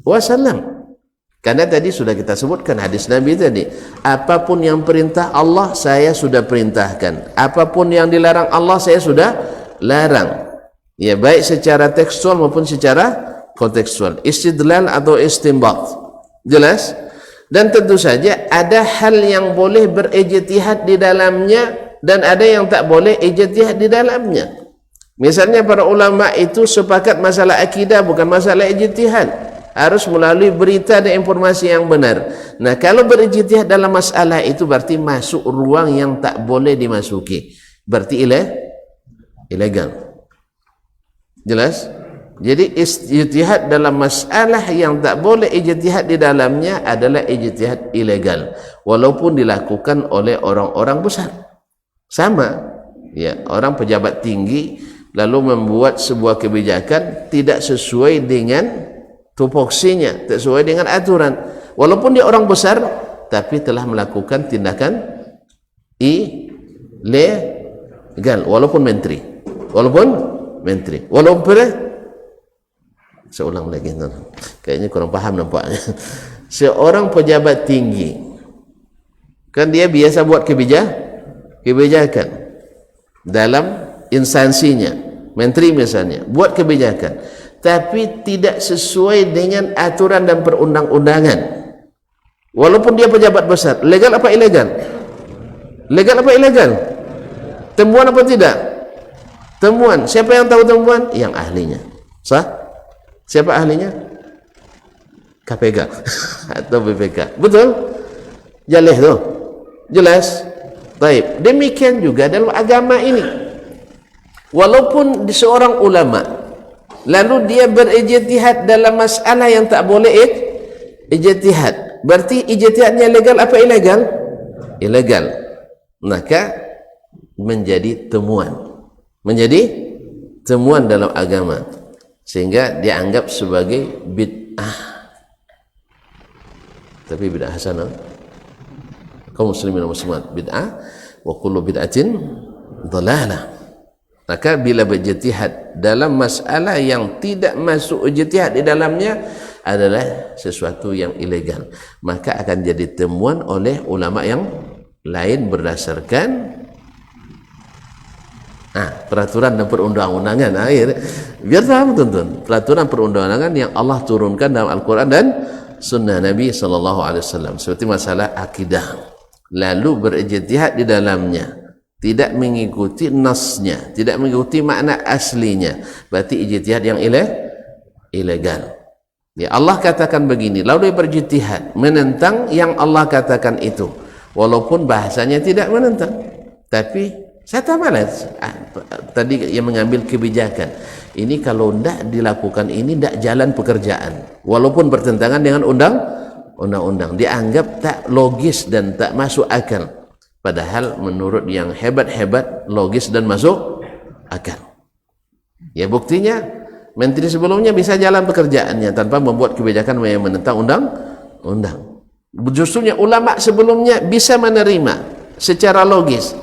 wasallam. Karena tadi sudah kita sebutkan hadis Nabi tadi, apapun yang perintah Allah saya sudah perintahkan, apapun yang dilarang Allah saya sudah larang. Ya, baik secara tekstual maupun secara kontekstual, istidlal atau istinbat. Jelas? Dan tentu saja ada hal yang boleh berijtihad di dalamnya dan ada yang tak boleh ijtihad di dalamnya. Misalnya para ulama itu sepakat masalah akidah bukan masalah ijtihad, harus melalui berita dan informasi yang benar. Nah, kalau berijtihad dalam masalah itu berarti masuk ruang yang tak boleh dimasuki, berarti ilegal. Jelas? Jadi ijtihad dalam masalah yang tak boleh ijtihad di dalamnya adalah ijtihad ilegal, walaupun dilakukan oleh orang-orang besar. Sama, ya, orang pejabat tinggi lalu membuat sebuah kebijakan tidak sesuai dengan tupoksinya, tak sesuai dengan aturan, walaupun dia orang besar tapi telah melakukan tindakan ilegal, walaupun menteri, walaupun saya ulang lagi, kayaknya kurang paham nampaknya. Seorang pejabat tinggi kan dia biasa buat kebijakan dalam instansinya, menteri misalnya buat kebijakan tapi tidak sesuai dengan aturan dan perundang-undangan, walaupun dia pejabat besar. Legal apa ilegal? Legal apa ilegal? Temuan apa tidak? Temuan. Siapa yang tahu temuan? Yang ahlinya. Sah? Siapa ahlinya? KPK atau BPK. Betul? Jaleh tu. Jelas? Baik. Demikian juga dalam agama ini. Walaupun seorang ulama lalu dia berijtihad dalam masalah yang tak boleh ijtihad, berarti ijtihadnya legal apa ilegal? Ilegal. Maka menjadi temuan dalam agama, sehingga dianggap sebagai bid'ah. Tapi bid'ah hasanah, kaum muslimin dan muslimat, bid'ah wa kullu bid'atin dhalalah. Maka bila berijtihad dalam masalah yang tidak masuk ijtihad di dalamnya adalah sesuatu yang ilegal, maka akan jadi temuan oleh ulama yang lain berdasarkan peraturan dan perundang-undangan. Biar paham tuan-tuan, peraturan perundang-undangan yang Allah turunkan dalam Al-Quran dan Sunnah Nabi SAW, seperti masalah akidah, lalu berijtihad di dalamnya, tidak mengikuti nasnya, tidak mengikuti makna aslinya, berarti ijtihad yang ilegal. Ya, Allah katakan begini, lalu dia berijtihad menentang yang Allah katakan itu, walaupun bahasanya tidak menentang, tapi saya tak malas tadi yang mengambil kebijakan ini, kalau tidak dilakukan ini tidak jalan pekerjaan, walaupun bertentangan dengan undang-undang, dianggap tak logis dan tak masuk akal. Padahal menurut yang hebat-hebat logis dan masuk akal. Ya, buktinya menteri sebelumnya bisa jalan pekerjaannya tanpa membuat kebijakan yang menentang undang-undang. Justrunya ulama sebelumnya bisa menerima secara logis.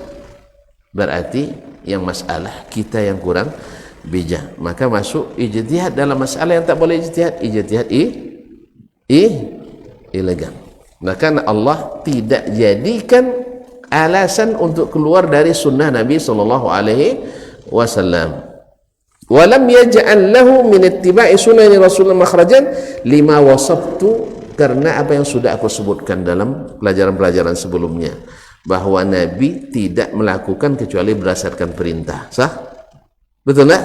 Berarti yang masalah kita yang kurang bijak, maka masuk ijtihad dalam masalah yang tak boleh ijtihad ilegal. Maka Allah tidak jadikan alasan untuk keluar dari sunnah Nabi sallallahu alaihi wasallam. Walam yaj'al lahu min ittiba'i sunani Rasulullah makhrajan lima wasabtu, karena apa yang sudah aku sebutkan dalam pelajaran-pelajaran sebelumnya, bahwa Nabi tidak melakukan kecuali berdasarkan perintah. Sah? Betul tak?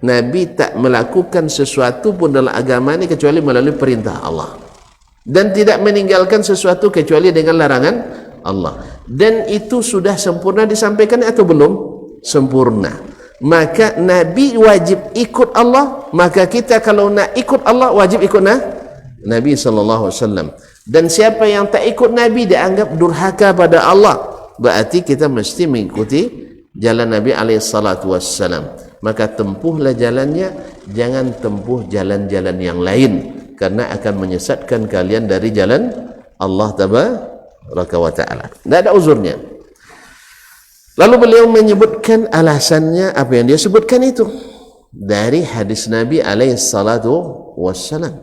Nabi tak melakukan sesuatu pun dalam agama ini kecuali melalui perintah Allah. dan tidak meninggalkan sesuatu kecuali dengan larangan Allah. Dan itu sudah sempurna disampaikan atau belum? Sempurna. Maka Nabi wajib ikut Allah, maka kita kalau nak ikut Allah wajib ikut Nabi SAW. Dan siapa yang tak ikut Nabi dianggap durhaka pada Allah. Berarti kita mesti mengikuti jalan Nabi SAW. Maka tempuhlah jalannya, jangan tempuh jalan-jalan yang lain, karena akan menyesatkan kalian dari jalan Allah Tabaraka wa Ta'ala. Tidak ada uzurnya. Lalu beliau menyebutkan alasannya, apa yang dia sebutkan itu dari hadis Nabi SAW.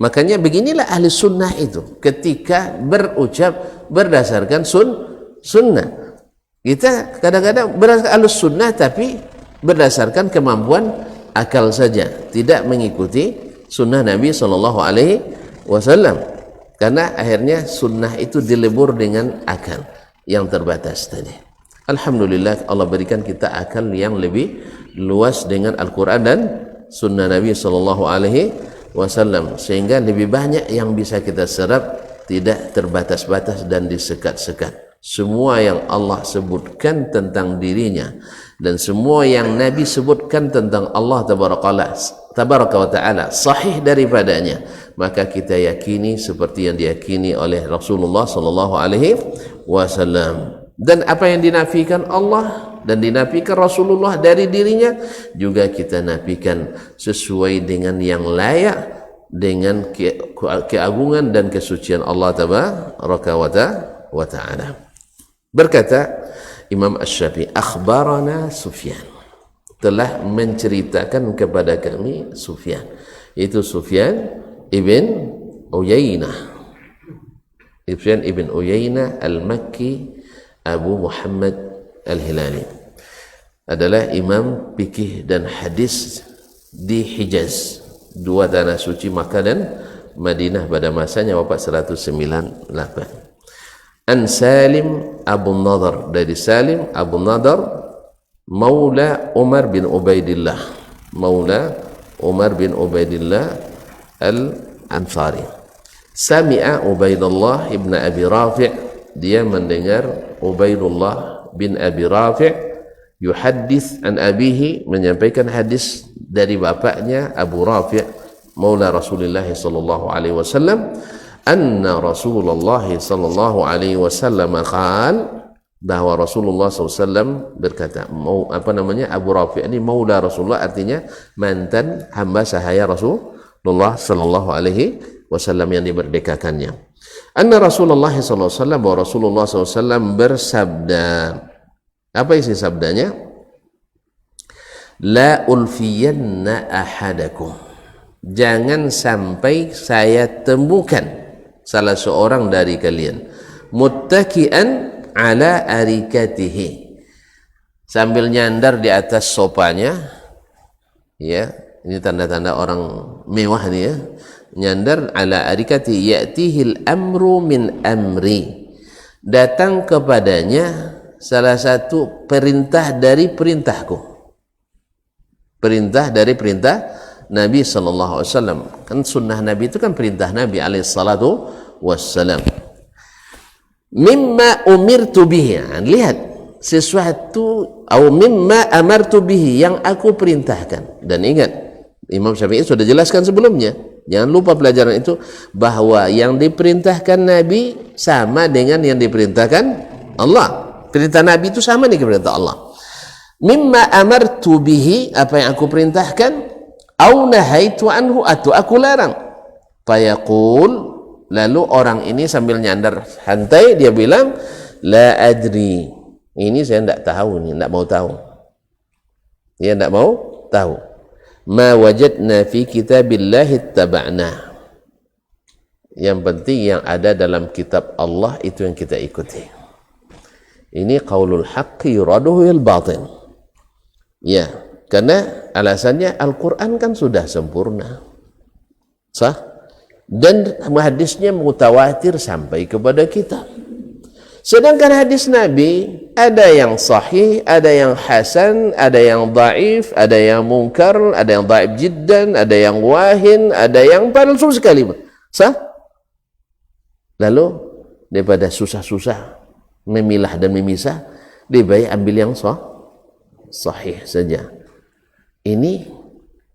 Makanya beginilah ahli sunnah itu ketika berucap berdasarkan sunnah. Kita kadang-kadang berdasarkan ahli sunnah tapi berdasarkan kemampuan akal saja, tidak mengikuti sunnah Nabi SAW. Karena akhirnya sunnah itu dilebur dengan akal yang terbatas tadi. Alhamdulillah Allah berikan kita akal yang lebih luas dengan Al-Quran dan sunnah Nabi SAW, sehingga lebih banyak yang bisa kita serap, tidak terbatas-batas dan disekat-sekat. Semua yang Allah sebutkan tentang dirinya dan semua yang Nabi sebutkan tentang Allah Tabaraka wa Ta'ala sahih daripadanya, maka kita yakini seperti yang diyakini oleh Rasulullah SAW. Dan apa yang dinafikan Allah dan dinafikan Rasulullah dari dirinya juga kita nafikan sesuai dengan yang layak dengan keagungan dan kesucian Allah Tabaraka wa Ta'ala. Berkata Imam Asy-Syafi'i, akhbarana Sufyan, telah menceritakan kepada kami Sufyan, itu Sufyan ibn Uyainah. Sufyan ibn Uyainah al-Makki Abu Muhammad al-Hilali adalah imam fikih dan hadis di Hijaz, dua tanah suci Makkah dan Madinah pada masanya, wafat 198. An Salim Abu Nadar, dari Salim Abu Nadar Maula Umar bin Ubaidillah, Maula Umar bin Ubaidillah al-Ansari. Sami'a Ubaidullah ibn Abi Rafi', dia mendengar Ubaidullah bin Abi Rafi' yuhaddits an abihi, menyampaikan hadis dari bapaknya Abu Rafi' Maula Rasulullah sallallahu alaihi wasallam, anna Rasulullah sallallahu alaihi wasallam qaal, bahwa Rasulullah SAW berkata. Abu Rafi' ini Maula Rasulullah, artinya mantan hamba sahaya Rasulullah sallallahu alaihi wasallam yang dimerdekakannya. Anna Rasulullah SAW, bahwa Rasulullah SAW bersabda, apa isi sabdanya? La ulfiyanna ahadakum, jangan sampai saya temukan salah seorang dari kalian muttaki'an ala arikatihi, sambil nyandar di atas sopanya, ya, ini tanda-tanda orang mewah nih ya, nyandar ala arikati, ya'tihil amru min amri, datang kepadanya salah satu perintah dari perintahku, perintah dari perintah Nabi sallallahu alaihi wasallam. Kan sunnah Nabi itu kan perintah Nabi alaihi salatu wassalam. Mimma umirtu bihi, lihat sesuatu, atau mimma amartu bihi, yang aku perintahkan. Dan ingat, Imam Syafi'i sudah jelaskan sebelumnya, jangan lupa pelajaran itu, bahwa yang diperintahkan Nabi sama dengan yang diperintahkan Allah. Perintah Nabi itu sama dengan perintah Allah. Mimma amartu bihi, apa yang aku perintahkan, au nahaitu anhu, atau aku larang. Fayaqul, lalu orang ini sambil nyandar santai dia bilang, la adri, ini saya tidak tahu, ini tidak mau tahu, dia tidak mau tahu. Ma wajadna fi kitabillahi taba'na, yang penting yang ada dalam kitab Allah itu yang kita ikuti. Ini qaulul haqqi yuraduhu al batin, ya, karena alasannya Al-Quran kan sudah sempurna, sah, dan hadisnya mutawatir sampai kepada kita. Sedangkan hadis Nabi ada yang sahih, ada yang hasan, ada yang dhaif, ada yang munkar, ada yang dhaif jiddan, ada yang wahin, ada yang palsu sekali, sah, Lalu daripada susah-susah memilah dan memisah, lebih baik ambil yang sahih saja. Ini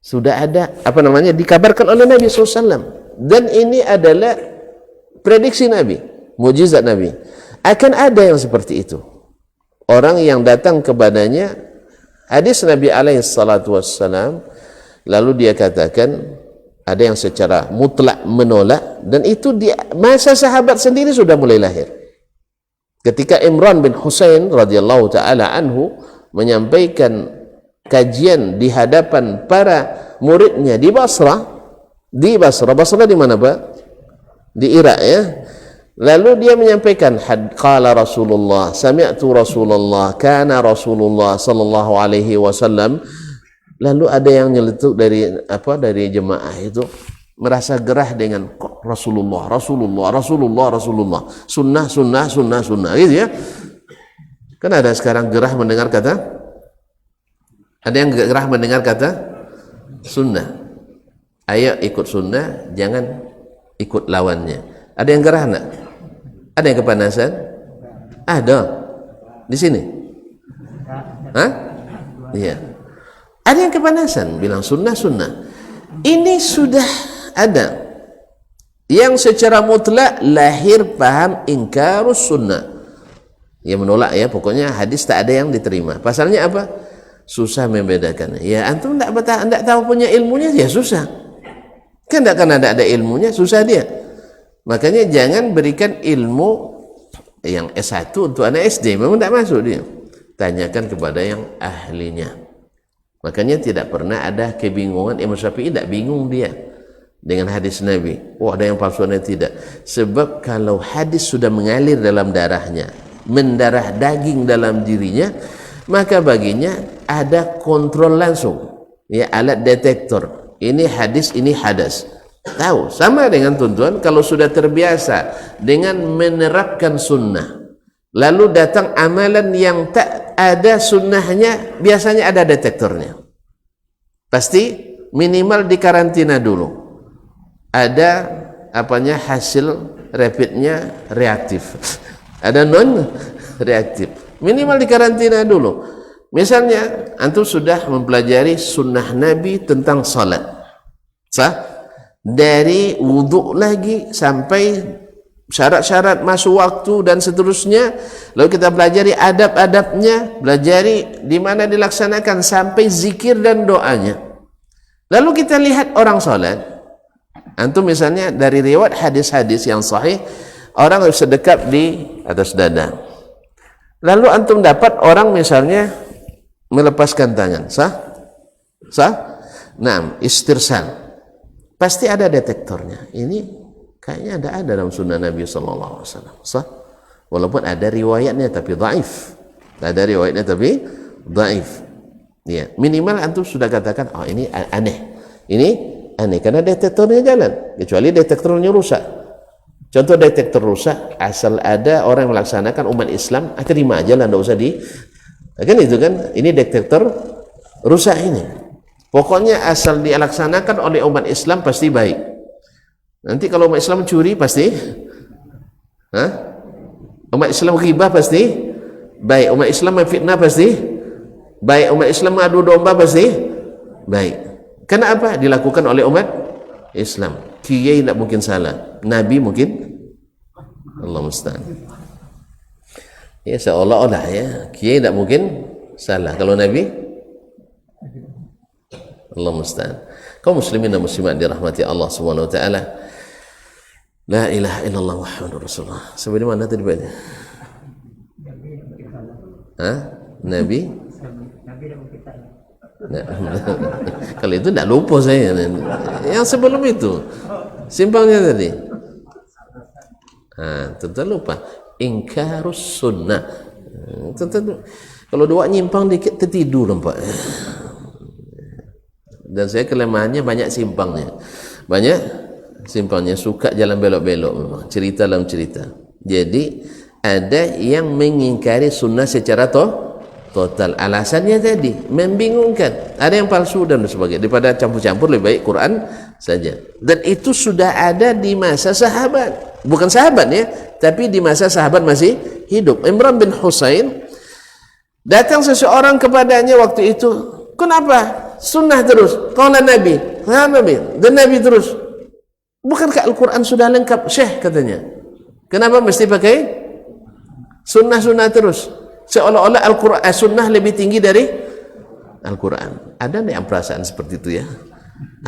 sudah ada dikabarkan oleh Nabi SAW, dan ini adalah prediksi Nabi, mukjizat Nabi. Akan ada yang seperti itu, orang yang datang kepadanya hadis Nabi SAW, lalu dia katakan, ada yang secara mutlak menolak, dan itu di masa sahabat sendiri sudah mulai lahir. Ketika Imran bin Husain radhiyallahu taala anhu menyampaikan kajian di hadapan para muridnya di Basra di mana Pak? Di Irak, ya. Lalu dia menyampaikan, qala Rasulullah, sami'tu Rasulullah, kana Rasulullah sallallahu alaihi wasallam. Lalu ada yang nyeletuk dari jemaah itu merasa gerah dengan kok Rasulullah, sunnah gitu ya. Kan ada sekarang gerah mendengar kata, ada yang gerah mendengar kata sunnah. Ayo ikut sunnah, jangan ikut lawannya. Ada yang gerah enggak? Ada yang kepanasan? Ada. Di sini? Hah? Iya. Ada yang kepanasan bilang sunnah. Ini sudah ada yang secara mutlak lahir paham ingkarus sunnah, yang menolak, ya, pokoknya hadis tak ada yang diterima. Pasalnya apa? Susah membedakan. Ya, antum tak tahu punya ilmunya, ya susah. Kan tak akan ada ilmunya, susah dia. Makanya jangan berikan ilmu yang S1 untuk anak SD, memang tak masuk dia. Tanyakan kepada yang ahlinya. Makanya tidak pernah ada kebingungan. Imam Syafi'i tidak bingung dia dengan hadis Nabi. Ada yang palsu, ada yang tidak. Sebab kalau hadis sudah mengalir dalam darahnya, mendarah daging dalam dirinya, maka baginya ada kontrol langsung, ya, alat detektor. Ini hadis, ini hadas. Tahu, sama dengan tuan-tuan kalau sudah terbiasa dengan menerapkan sunnah, lalu datang amalan yang tak ada sunnahnya, biasanya ada detektornya. Pasti minimal dikarantina dulu. Ada hasil rapidnya reaktif. Ada non reaktif. Minimal dikarantina dulu. Misalnya antum sudah mempelajari sunnah Nabi tentang salat. Sah? Dari wudhu lagi sampai syarat-syarat masuk waktu dan seterusnya. Lalu kita pelajari adab-adabnya, pelajari di mana dilaksanakan sampai zikir dan doanya. Lalu kita lihat orang salat. Antum misalnya dari riwayat hadis-hadis yang sahih, orang sedekap di atas dada. Lalu antum dapat orang misalnya melepaskan tangan, sah? Nah, istirsal. Pasti ada detektornya. Ini kayaknya ada dalam sunnah Nabi SAW, sah? Walaupun ada riwayatnya tapi dhaif. Ada riwayatnya tapi dhaif. Ya, minimal antum sudah katakan, ini aneh. Ini aneh karena detektornya jalan. Kecuali detektornya rusak. Contoh detektor rusak, asal ada orang melaksanakan umat Islam, terima aja lah, tidak usah kan itu kan, ini detektor rusak ini. Pokoknya asal dilaksanakan oleh umat Islam pasti baik. Nanti kalau umat Islam curi pasti, umat Islam ghibah pasti baik, umat Islam fitnah pasti baik, umat Islam adu domba pasti baik. Kenapa? Dilakukan oleh umat Islam. Kiai tidak mungkin salah, Nabi mungkin, Allah musta'an. Ya seolah-olah ya, kiai tidak mungkin salah. Kalau Nabi, Allah musta'an. Kaum muslimin dan muslimat dirahmati Allah Subhanahu wa taala. La ilaha illallah Muhammadur Rasulullah. Sampai di mana tadi baca? Nabi? Kalau itu tidak lupa saya. Yang sebelum itu simpangnya tadi. Tentu lupa. Ingkarus sunnah. Tentu kalau dua nyimpang dikit tertidur nampak. Dan saya kelemahannya banyak simpangnya. Suka jalan belok-belok memang. Cerita dalam cerita. Jadi ada yang mengingkari sunnah secara total. Alasannya tadi membingungkan. Ada yang palsu dan sebagainya. Daripada campur-campur lebih baik Quran saja. Dan itu sudah ada di masa sahabat. bukan sahabat ya, tapi di masa sahabat masih hidup. Imran bin Husain, datang seseorang kepadanya waktu itu, kenapa sunnah terus? Qala Nabi, dan Nabi terus. Bukankah Al-Quran sudah lengkap, Syekh, katanya. Kenapa mesti pakai sunnah-sunnah terus? Seolah-olah Al-Quran, sunnah lebih tinggi dari Al-Quran. Ada nggak yang perasaan seperti itu ya?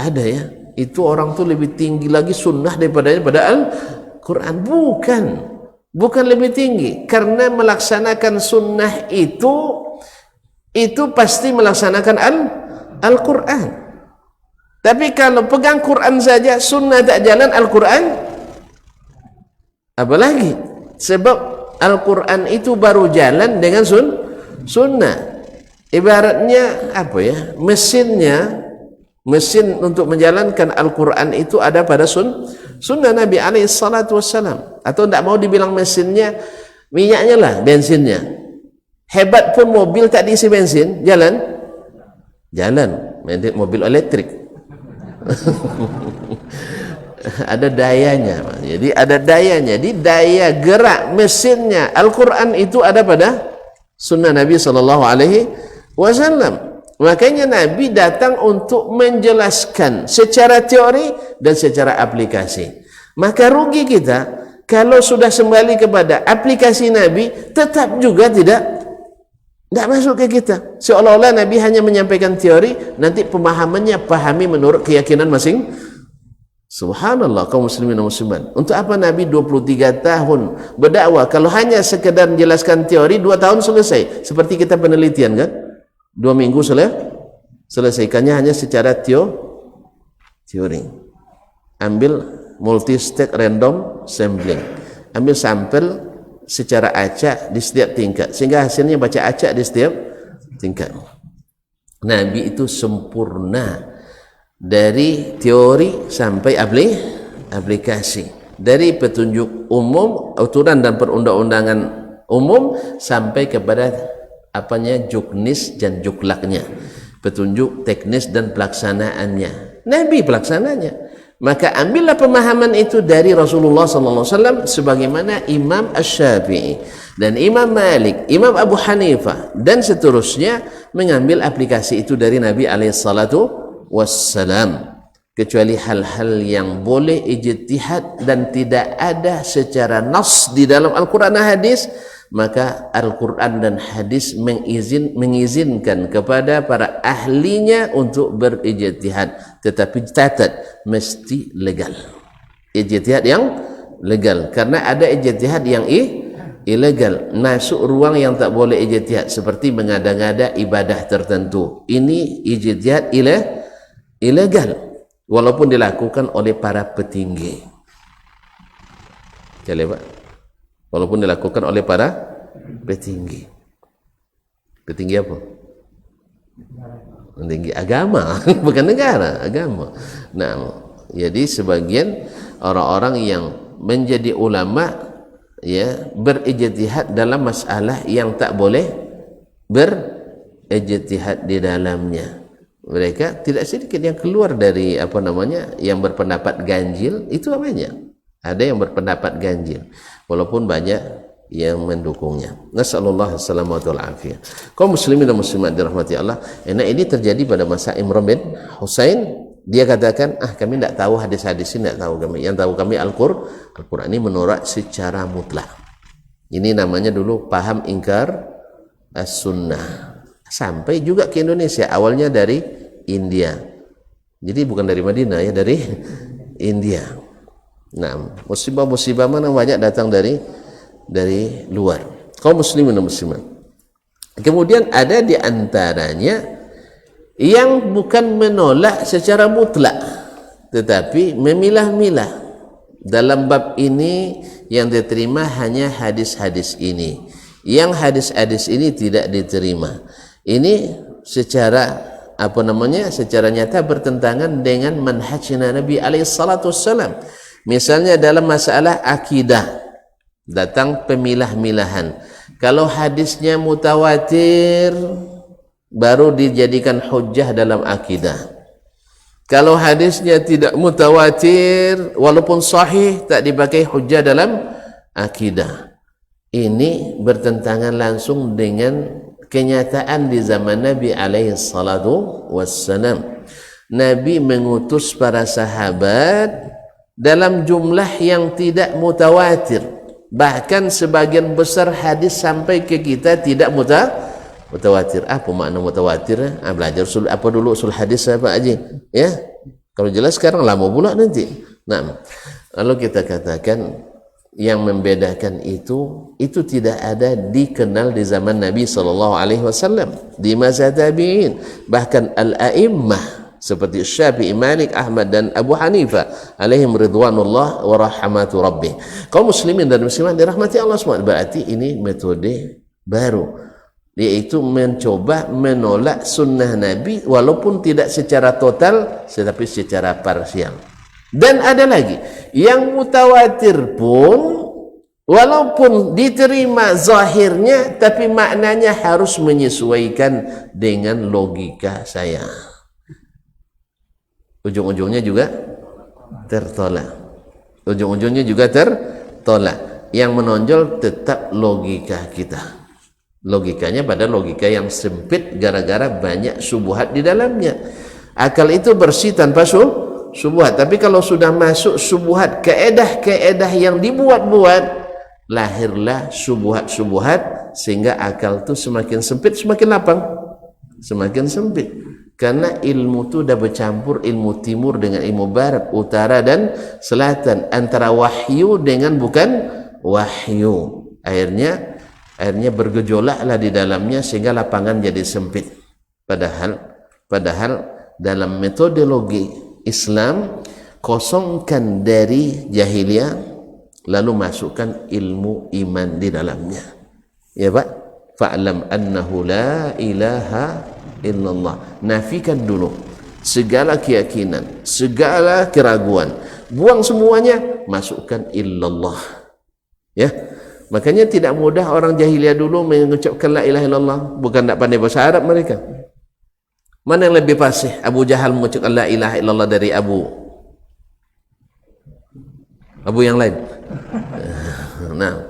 Ada ya. Itu orang tuh lebih tinggi lagi sunnah daripada Al-Quran. Bukan lebih tinggi. Karena melaksanakan sunnah itu pasti melaksanakan Al-Quran. Tapi kalau pegang Quran saja, sunnah tak jalan, Al-Quran apalagi. Sebab Al-Quran itu baru jalan dengan sunnah. Ibaratnya apa ya, mesin untuk menjalankan Al-Quran itu ada pada sunnah Nabi SAW. Atau tidak mau dibilang mesinnya, minyaknya lah, bensinnya. Hebat pun mobil tak diisi bensin, jalan, mobil elektrik. Ada dayanya, jadi ada dayanya, di daya gerak mesinnya Al-Quran itu ada pada sunnah Nabi SAW. Makanya Nabi datang untuk menjelaskan secara teori dan secara aplikasi. Maka rugi kita kalau sudah kembali kepada aplikasi Nabi, tetap juga tidak masuk ke kita. Seolah-olah Nabi hanya menyampaikan teori, nanti pemahamannya pahami menurut keyakinan masing. Subhanallah, kaum muslimin dan muslimat. Untuk apa Nabi 23 tahun berdakwah kalau hanya sekedar menjelaskan teori? 2 tahun selesai. Seperti kita penelitian kan, 2 minggu selesaikannya hanya secara teori. Ambil multi-stage random sampling, ambil sampel secara acak di setiap tingkat, sehingga hasilnya baca acak di setiap tingkat. Nabi itu sempurna dari teori sampai aplikasi, dari petunjuk umum, aturan dan perundang-undangan umum sampai kepada juknis dan juklaknya, petunjuk teknis dan pelaksanaannya. Nabi pelaksananya. Maka ambillah pemahaman itu dari Rasulullah SAW, sebagaimana Imam Asy-Syafi'i dan Imam Malik, Imam Abu Hanifah dan seterusnya mengambil aplikasi itu dari Nabi SAW. Kecuali hal-hal yang boleh ijtihad dan tidak ada secara nas di dalam Al-Quran dan hadis, maka Al-Quran dan hadis mengizinkan kepada para ahlinya untuk berijtihad, tetapi catat mesti legal, ijtihad yang legal. Karena ada ijtihad yang ilegal, masuk ruang yang tak boleh ijtihad, seperti mengada-ngada ibadah tertentu. Ini ijtihad ilegal walaupun dilakukan oleh para petinggi. Pak, walaupun dilakukan oleh para petinggi. Petinggi apa? Petinggi agama, bukan negara, agama. Nah, jadi sebagian orang-orang yang menjadi ulama ya berijtihad dalam masalah yang tak boleh berijtihad di dalamnya. Mereka tidak sedikit yang keluar dari yang berpendapat ganjil, itu banyak. Ada yang berpendapat ganjil, walaupun banyak yang mendukungnya. Nasallallahu alaihi wasallam. Kaum muslimin dan muslimat dirahmati Allah. Ini terjadi pada masa Imran bin Husain. Dia katakan, kami tidak tahu hadis-hadis ini, tidak tahu kami. Yang tahu kami Al-Quran ini menurut secara mutlak. Ini namanya dulu paham ingkar as-sunnah. Sampai juga ke Indonesia, awalnya dari India. Jadi bukan dari Madinah ya, dari India. Nah, musibah-musibah mana banyak datang dari luar. Kaum muslimin dan muslimat. Kemudian ada di antaranya yang bukan menolak secara mutlak, tetapi memilah-milah. Dalam bab ini yang diterima hanya hadis-hadis ini, yang hadis-hadis ini tidak diterima. Ini secara secara nyata bertentangan dengan manhajnya Nabi SAW. Misalnya dalam masalah akidah, datang pemilah-milahan. Kalau hadisnya mutawatir, baru dijadikan hujjah dalam akidah. Kalau hadisnya tidak mutawatir, walaupun sahih, tak dipakai hujjah dalam akidah. Ini bertentangan langsung dengan kenyataan di zaman Nabi alaihi salatu wassalam. Nabi mengutus para sahabat dalam jumlah yang tidak mutawatir. Bahkan sebagian besar hadis sampai ke kita tidak mutawatir. Apa makna mutawatir? Belajar apa dulu usul hadis Pak Haji? Ya. Kalau jelas sekarang lama pula nanti. Nah, lalu kita katakan yang membedakan itu tidak ada dikenal di zaman Nabi SAW, di masa tabi'in. Bahkan al-a'immah seperti Syafi'i, Malik, Ahmad dan Abu Hanifah alaihim ridwanullah wa rahmatu rabbih. Kaum muslimin dan muslimat dirahmati Allah SWT, berarti ini metode baru, yaitu mencoba menolak sunnah Nabi walaupun tidak secara total tetapi secara parsial. Dan ada lagi yang mutawatir pun walaupun diterima zahirnya tapi maknanya harus menyesuaikan dengan logika saya, ujung-ujungnya juga tertolak. Ujung-ujungnya juga tertolak. Yang menonjol tetap logika kita. Logikanya pada logika yang sempit gara-gara banyak syubhat di dalamnya. Akal itu bersih tanpa syubhat. Tapi kalau sudah masuk syubhat, keedah-keedah yang dibuat-buat, lahirlah syubhat-syubhat sehingga akal itu semakin sempit, semakin lapang, semakin sempit. Karena ilmu itu dah bercampur, ilmu timur dengan ilmu barat, utara dan selatan, antara wahyu dengan bukan wahyu. Akhirnya bergejolaklah di dalamnya sehingga lapangan jadi sempit. Padahal dalam metodologi Islam, kosongkan dari jahiliyah lalu masukkan ilmu iman di dalamnya. Ya Pak, fa'lam annahu la ilaha illallah. Nafikan dulu segala keyakinan, segala keraguan, buang semuanya, masukkan illallah. Ya, makanya tidak mudah orang jahiliyah dulu mengucapkan la ilaha illallah, bukan tak pandai bahasa Arab mereka. Mana yang lebih fasih, Abu Jahal mengucapkan la ilaha illallah dari Abu yang lain? Nah,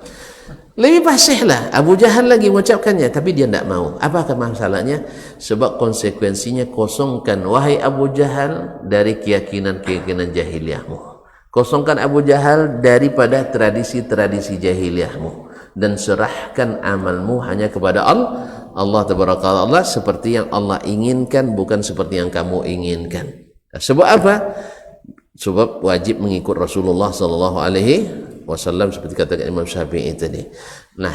lebih fasihlah Abu Jahal lagi mengucapkannya, tapi dia tidak mau. Apakah masalahnya? Sebab konsekuensinya, kosongkan wahai Abu Jahal dari keyakinan-keyakinan jahiliyahmu, kosongkan Abu Jahal daripada tradisi-tradisi jahiliyahmu, dan serahkan amalmu hanya kepada Allah tabaraka Allah, seperti yang Allah inginkan, bukan seperti yang kamu inginkan. Sebab apa? Sebab wajib mengikut Rasulullah sallallahu alaihi wasallam seperti katakan Imam Syafi'i tadi. Nah,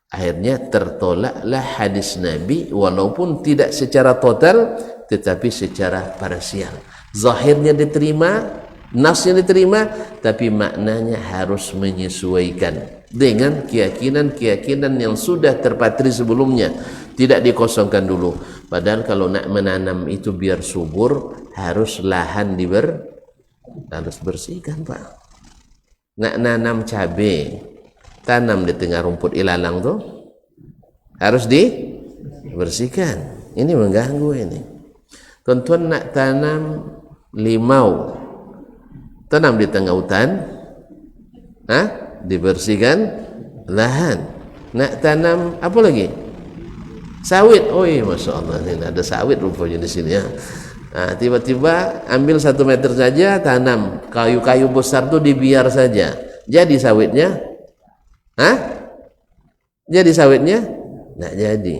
akhirnya tertolaklah hadis Nabi walaupun tidak secara total tetapi secara parsial. Zahirnya diterima, nasnya diterima, tapi maknanya harus menyesuaikan dengan keyakinan-keyakinan yang sudah terpatri sebelumnya, tidak dikosongkan dulu. Padahal kalau nak menanam itu biar subur, harus lahan harus bersihkan Pak. Nak nanam cabai, tanam di tengah rumput ilalang tuh, harus dibersihkan. Ini mengganggu ini. Tuan-tuan nak tanam limau, tanam di tengah hutan, dibersihkan lahan. Nak tanam apa lagi? Sawit. Oh iya, masya Allah, ini ada sawit rupanya di sini ya. Nah, tiba-tiba ambil 1 meter saja, tanam kayu-kayu besar tuh dibiar saja. Jadi sawitnya? Jadi sawitnya? Nggak jadi.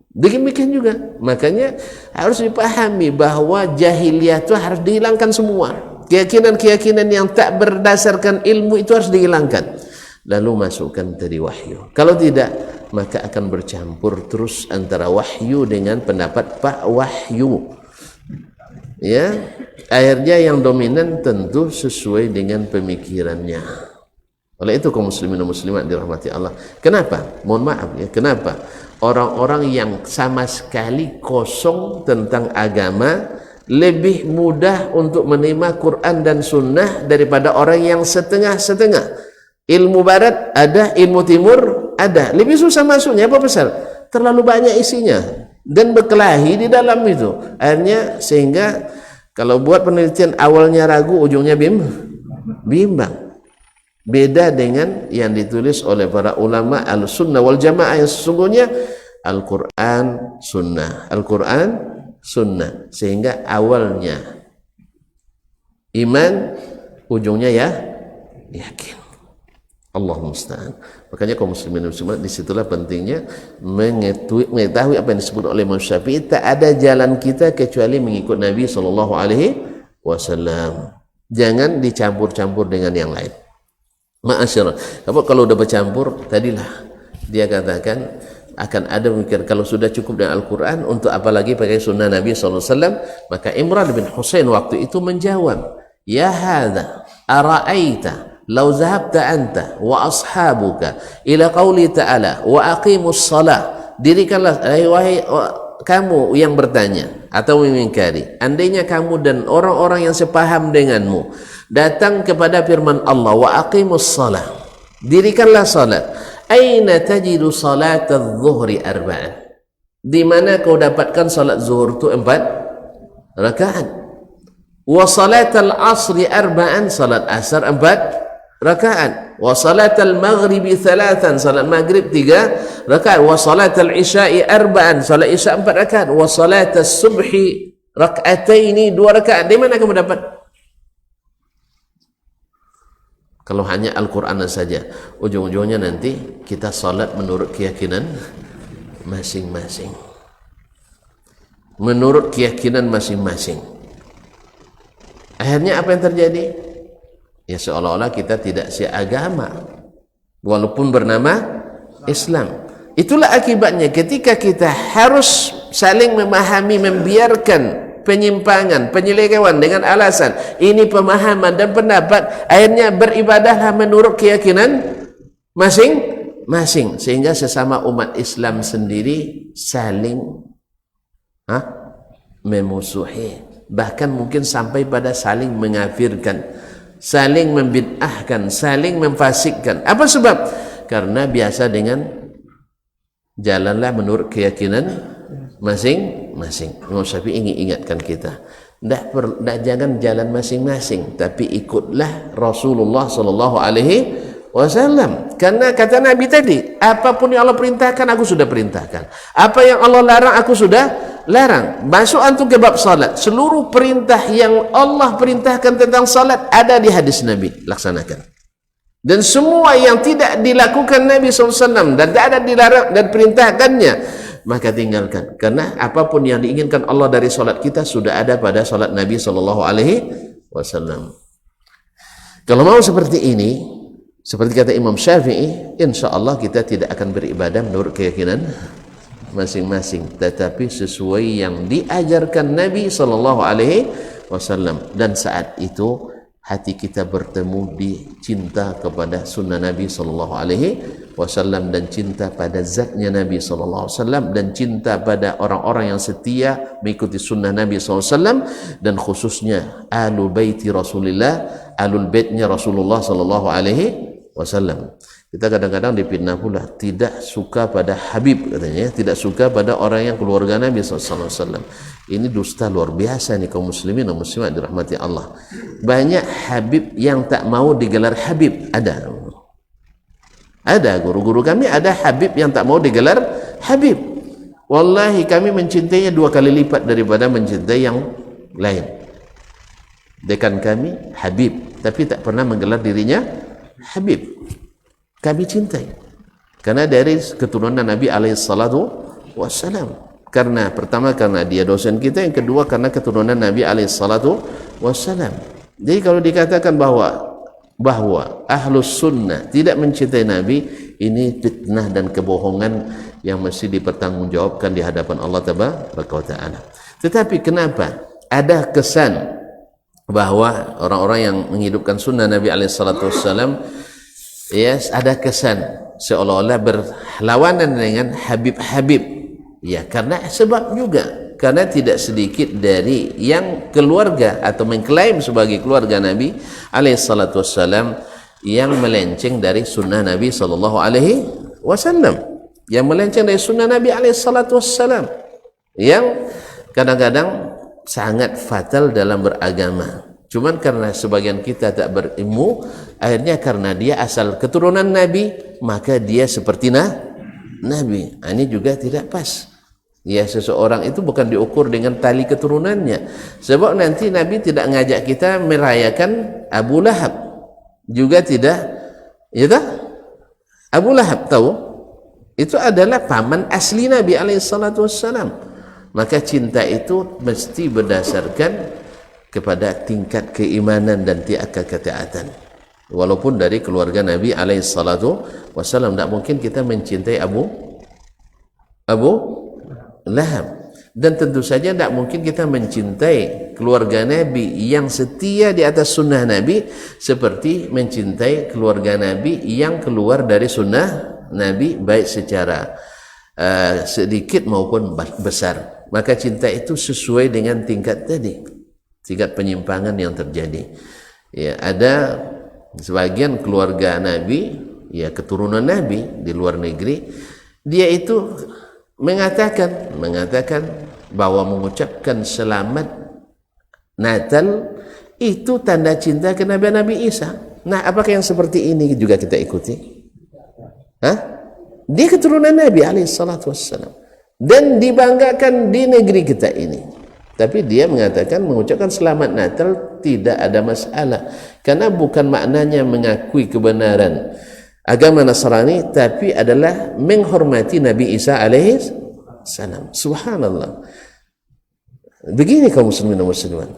Demikian juga. Makanya harus dipahami bahwa jahiliyah itu harus dihilangkan semua. Keyakinan-keyakinan yang tak berdasarkan ilmu itu harus dihilangkan. Lalu masukkan dari wahyu. Kalau tidak, maka akan bercampur terus antara wahyu dengan pendapat Pak Wahyu. Ya, akhirnya yang dominan tentu sesuai dengan pemikirannya. Oleh itu kaum muslimin dan muslimat dirahmati Allah. Kenapa? Mohon maaf ya, kenapa? Orang-orang yang sama sekali kosong tentang agama lebih mudah untuk menerima Quran dan Sunnah daripada orang yang setengah-setengah. Ilmu barat ada, ilmu timur ada. Lebih susah masuknya, apa besar? Terlalu banyak isinya dan berkelahi di dalam itu. Akhirnya sehingga Kalau buat penelitian awalnya ragu, ujungnya bimbang. Beda dengan yang ditulis oleh para ulama al-sunnah wal jamaah yang sesungguhnya Al-Quran sunnah, Al-Quran sunnah, sehingga awalnya iman, ujungnya yakin. Allahumma musta'an. Makanya kaum muslimin dan muslimat, disitulah pentingnya mengetahui apa yang disebut oleh Imam Syafi'i, tak ada jalan kita kecuali mengikut Nabi SAW. Jangan dicampur-campur dengan yang lain. Ma'asyarah, kalau udah bercampur, tadilah dia katakan akan ada mungkin kalau sudah cukup dengan Al-Quran, untuk apa lagi pakai sunnah Nabi SAW. Maka Imran bin Husain waktu itu menjawab, ya hadha ara'aita law zahabta anta wa ashabuka ila qawli ta'ala wa aqimus salah. Dirikanlah, wahai kamu yang bertanya atau mengingkari, andainya kamu dan orang-orang yang sepaham denganmu datang kepada firman Allah, wa aqimus salah, dirikanlah salat. Aina tajidu salat adh-dhuhri arba'an, di mana kau dapatkan salat zuhur itu 4 rakaat. Wa salat al-asri arba'an, salat asar 4 rakaat. Wa salat al-maghribi 3, salat maghrib 3 rakaat. Wa salat al-isya'i arba'an, salat isya' 4 rakaat. Wa salat as-subhi rak'ataini 2 rakaat. Di mana kamu dapat? Kalau hanya Al-Quran saja, ujung-ujungnya nanti kita salat menurut keyakinan masing-masing. Menurut keyakinan masing-masing. Akhirnya apa yang terjadi? Ya seolah-olah kita tidak seagama, walaupun bernama Islam. Itulah akibatnya ketika kita harus saling memahami, membiarkan penyimpangan, penyelewengan dengan alasan ini pemahaman dan pendapat, akhirnya beribadahlah menurut keyakinan masing-masing, sehingga sesama umat Islam sendiri saling memusuhi, bahkan mungkin sampai pada saling mengafirkan, saling membid'ahkan, saling memfasikkan. Apa sebab? Karena biasa dengan jalanlah menurut keyakinan masing-masing. Imam Syafi'i ingin ingatkan kita, jangan jalan masing-masing, tapi ikutlah Rasulullah SAW. Karena kata Nabi tadi, apapun yang Allah perintahkan, aku sudah perintahkan. Apa yang Allah larang, aku sudah larang. Masuk antum ke bab salat, seluruh perintah yang Allah perintahkan tentang salat ada di hadis Nabi, laksanakan. Dan semua yang tidak dilakukan Nabi SAW dan tidak ada dilarang dan perintahkannya, maka tinggalkan. Karena apapun yang diinginkan Allah dari salat kita sudah ada pada salat Nabi SAW. Kalau mau seperti ini, seperti kata Imam Syafi'i, insya Allah kita tidak akan beribadah menurut keyakinan masing-masing, tetapi sesuai yang diajarkan Nabi SAW. Dan saat itu hati kita bertemu di cinta kepada sunnah Nabi SAW, dan cinta pada zatnya Nabi SAW, dan cinta pada orang-orang yang setia mengikuti sunnah Nabi SAW, dan khususnya alul baiti Rasulullah, alul baitnya Rasulullah SAW. Kita kadang-kadang dipitnah pula, tidak suka pada Habib, katanya, tidak suka pada orang yang keluarga Nabi SAW. Ini dusta luar biasa nih kaum muslimin dan muslimat dirahmati Allah. Banyak Habib yang tak mau digelar Habib. Ada guru-guru kami, ada Habib yang tak mau digelar Habib. Wallahi kami mencintainya 2 kali lipat daripada mencintai yang lain. Dekan kami Habib, tapi tak pernah menggelar dirinya Habib. Kami cintai karena dari keturunan Nabi SAW. Karena pertama karena dia dosen kita, yang kedua karena keturunan Nabi SAW. Jadi kalau dikatakan bahwa ahlus sunnah tidak mencintai Nabi, ini fitnah dan kebohongan yang mesti dipertanggungjawabkan di hadapan Allah Tabaraka wa Ta'ala. Tetapi kenapa ada kesan bahwa orang-orang yang menghidupkan sunnah Nabi SAW, ada kesan seolah-olah berlawanan dengan Habib-Habib? Ya, karena sebab juga karena tidak sedikit dari yang keluarga atau mengklaim sebagai keluarga Nabi SAW yang melenceng dari sunnah Nabi SAW, yang melenceng dari sunnah Nabi SAW, yang kadang-kadang sangat fatal dalam beragama. Cuman karena sebagian kita tak berilmu, akhirnya karena dia asal keturunan Nabi, maka dia seperti Nabi. Ini juga tidak pas. Ya, seseorang itu bukan diukur dengan tali keturunannya. Sebab nanti Nabi tidak ngajak kita merayakan Abu Lahab. Juga tidak, ya tak? Abu Lahab tahu? Itu adalah paman asli Nabi SAW. Maka cinta itu mesti berdasarkan kepada tingkat keimanan dan tingkat ketaatan. Walaupun dari keluarga Nabi SAW, tidak mungkin kita mencintai Abu Lahab. Dan tentu saja tidak mungkin kita mencintai keluarga Nabi yang setia di atas sunnah Nabi seperti mencintai keluarga Nabi yang keluar dari sunnah Nabi, baik secara sedikit maupun besar. Maka cinta itu sesuai dengan tingkat tadi, tingkat penyimpangan yang terjadi. Ya, ada sebagian keluarga Nabi, ya keturunan Nabi di luar negeri, dia itu mengatakan bahwa mengucapkan selamat Natal itu tanda cinta ke Nabi Isa. Nah, apakah yang seperti ini juga kita ikuti? Dia keturunan Nabi SAW dan dibanggakan di negeri kita ini. Tapi dia mengatakan mengucapkan selamat Natal tidak ada masalah, karena bukan maknanya mengakui kebenaran agama Nasrani, tapi adalah menghormati Nabi Isa alaihi salam. Subhanallah. Begini kaum muslimin dan muslimat,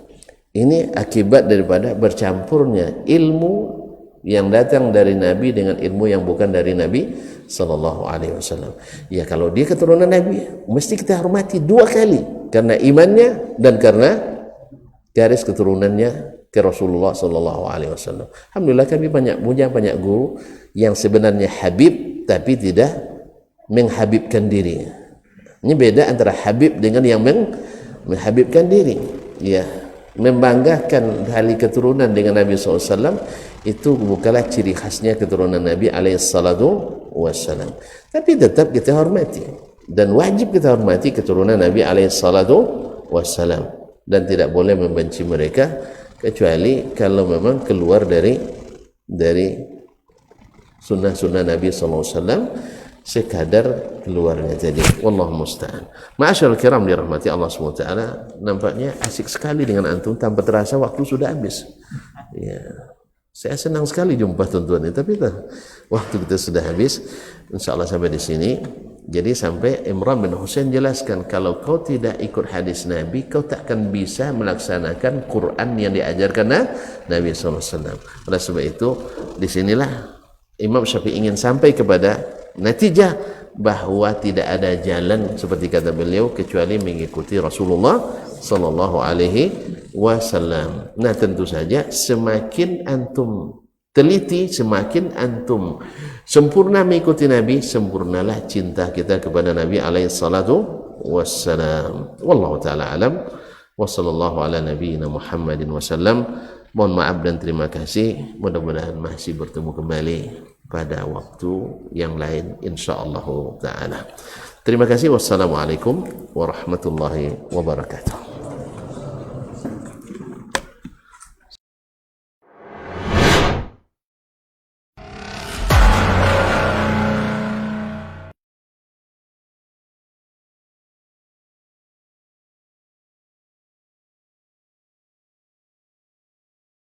ini akibat daripada bercampurnya ilmu yang datang dari Nabi dengan ilmu yang bukan dari Nabi sallallahu alaihi wasallam. Ya, kalau dia keturunan Nabi, mesti kita hormati dua kali, karena imannya dan karena garis keturunannya ke Rasulullah sallallahu alaihi wasallam. Alhamdulillah kami punya banyak guru yang sebenarnya habib tapi tidak menghabibkan diri. Ini beda antara habib dengan yang menghabibkan diri. Ya, membanggakan tali keturunan dengan Nabi SAW itu bukanlah ciri khasnya keturunan Nabi SAW. Tapi tetap kita hormati, dan wajib kita hormati keturunan Nabi SAW, dan tidak boleh membenci mereka kecuali kalau memang keluar dari sunnah-sunnah Nabi SAW, sekadar keluarnya tadi. Wallahu musta'an. Ma'asyarul kiram dirahmati Allah SWT, nampaknya asik sekali dengan antum, tanpa terasa waktu sudah habis. Ya, saya senang sekali jumpa tuan-tuan ini, tapi waktu kita sudah habis. InsyaAllah sampai di sini. Jadi sampai Imran bin Husain jelaskan, kalau kau tidak ikut hadis Nabi, kau tak akan bisa melaksanakan Quran yang diajarkan Nabi SAW. Oleh sebab itu, disinilah Imam Syafi'i ingin sampai kepada natijah bahwa tidak ada jalan seperti kata beliau kecuali mengikuti Rasulullah sallallahu alaihi wasallam. Nah, tentu saja semakin antum teliti, semakin antum sempurna mengikuti Nabi, sempurnalah cinta kita kepada Nabi alaihi salatu wassalam. Wallahu taala alam wa sallallahu ala nabiyyina Muhammadin wasallam. Mohon maaf dan terima kasih. Mudah-mudahan masih bertemu kembali pada waktu yang lain insyaallah taala. Terima kasih. Wassalamualaikum warahmatullahi wabarakatuh.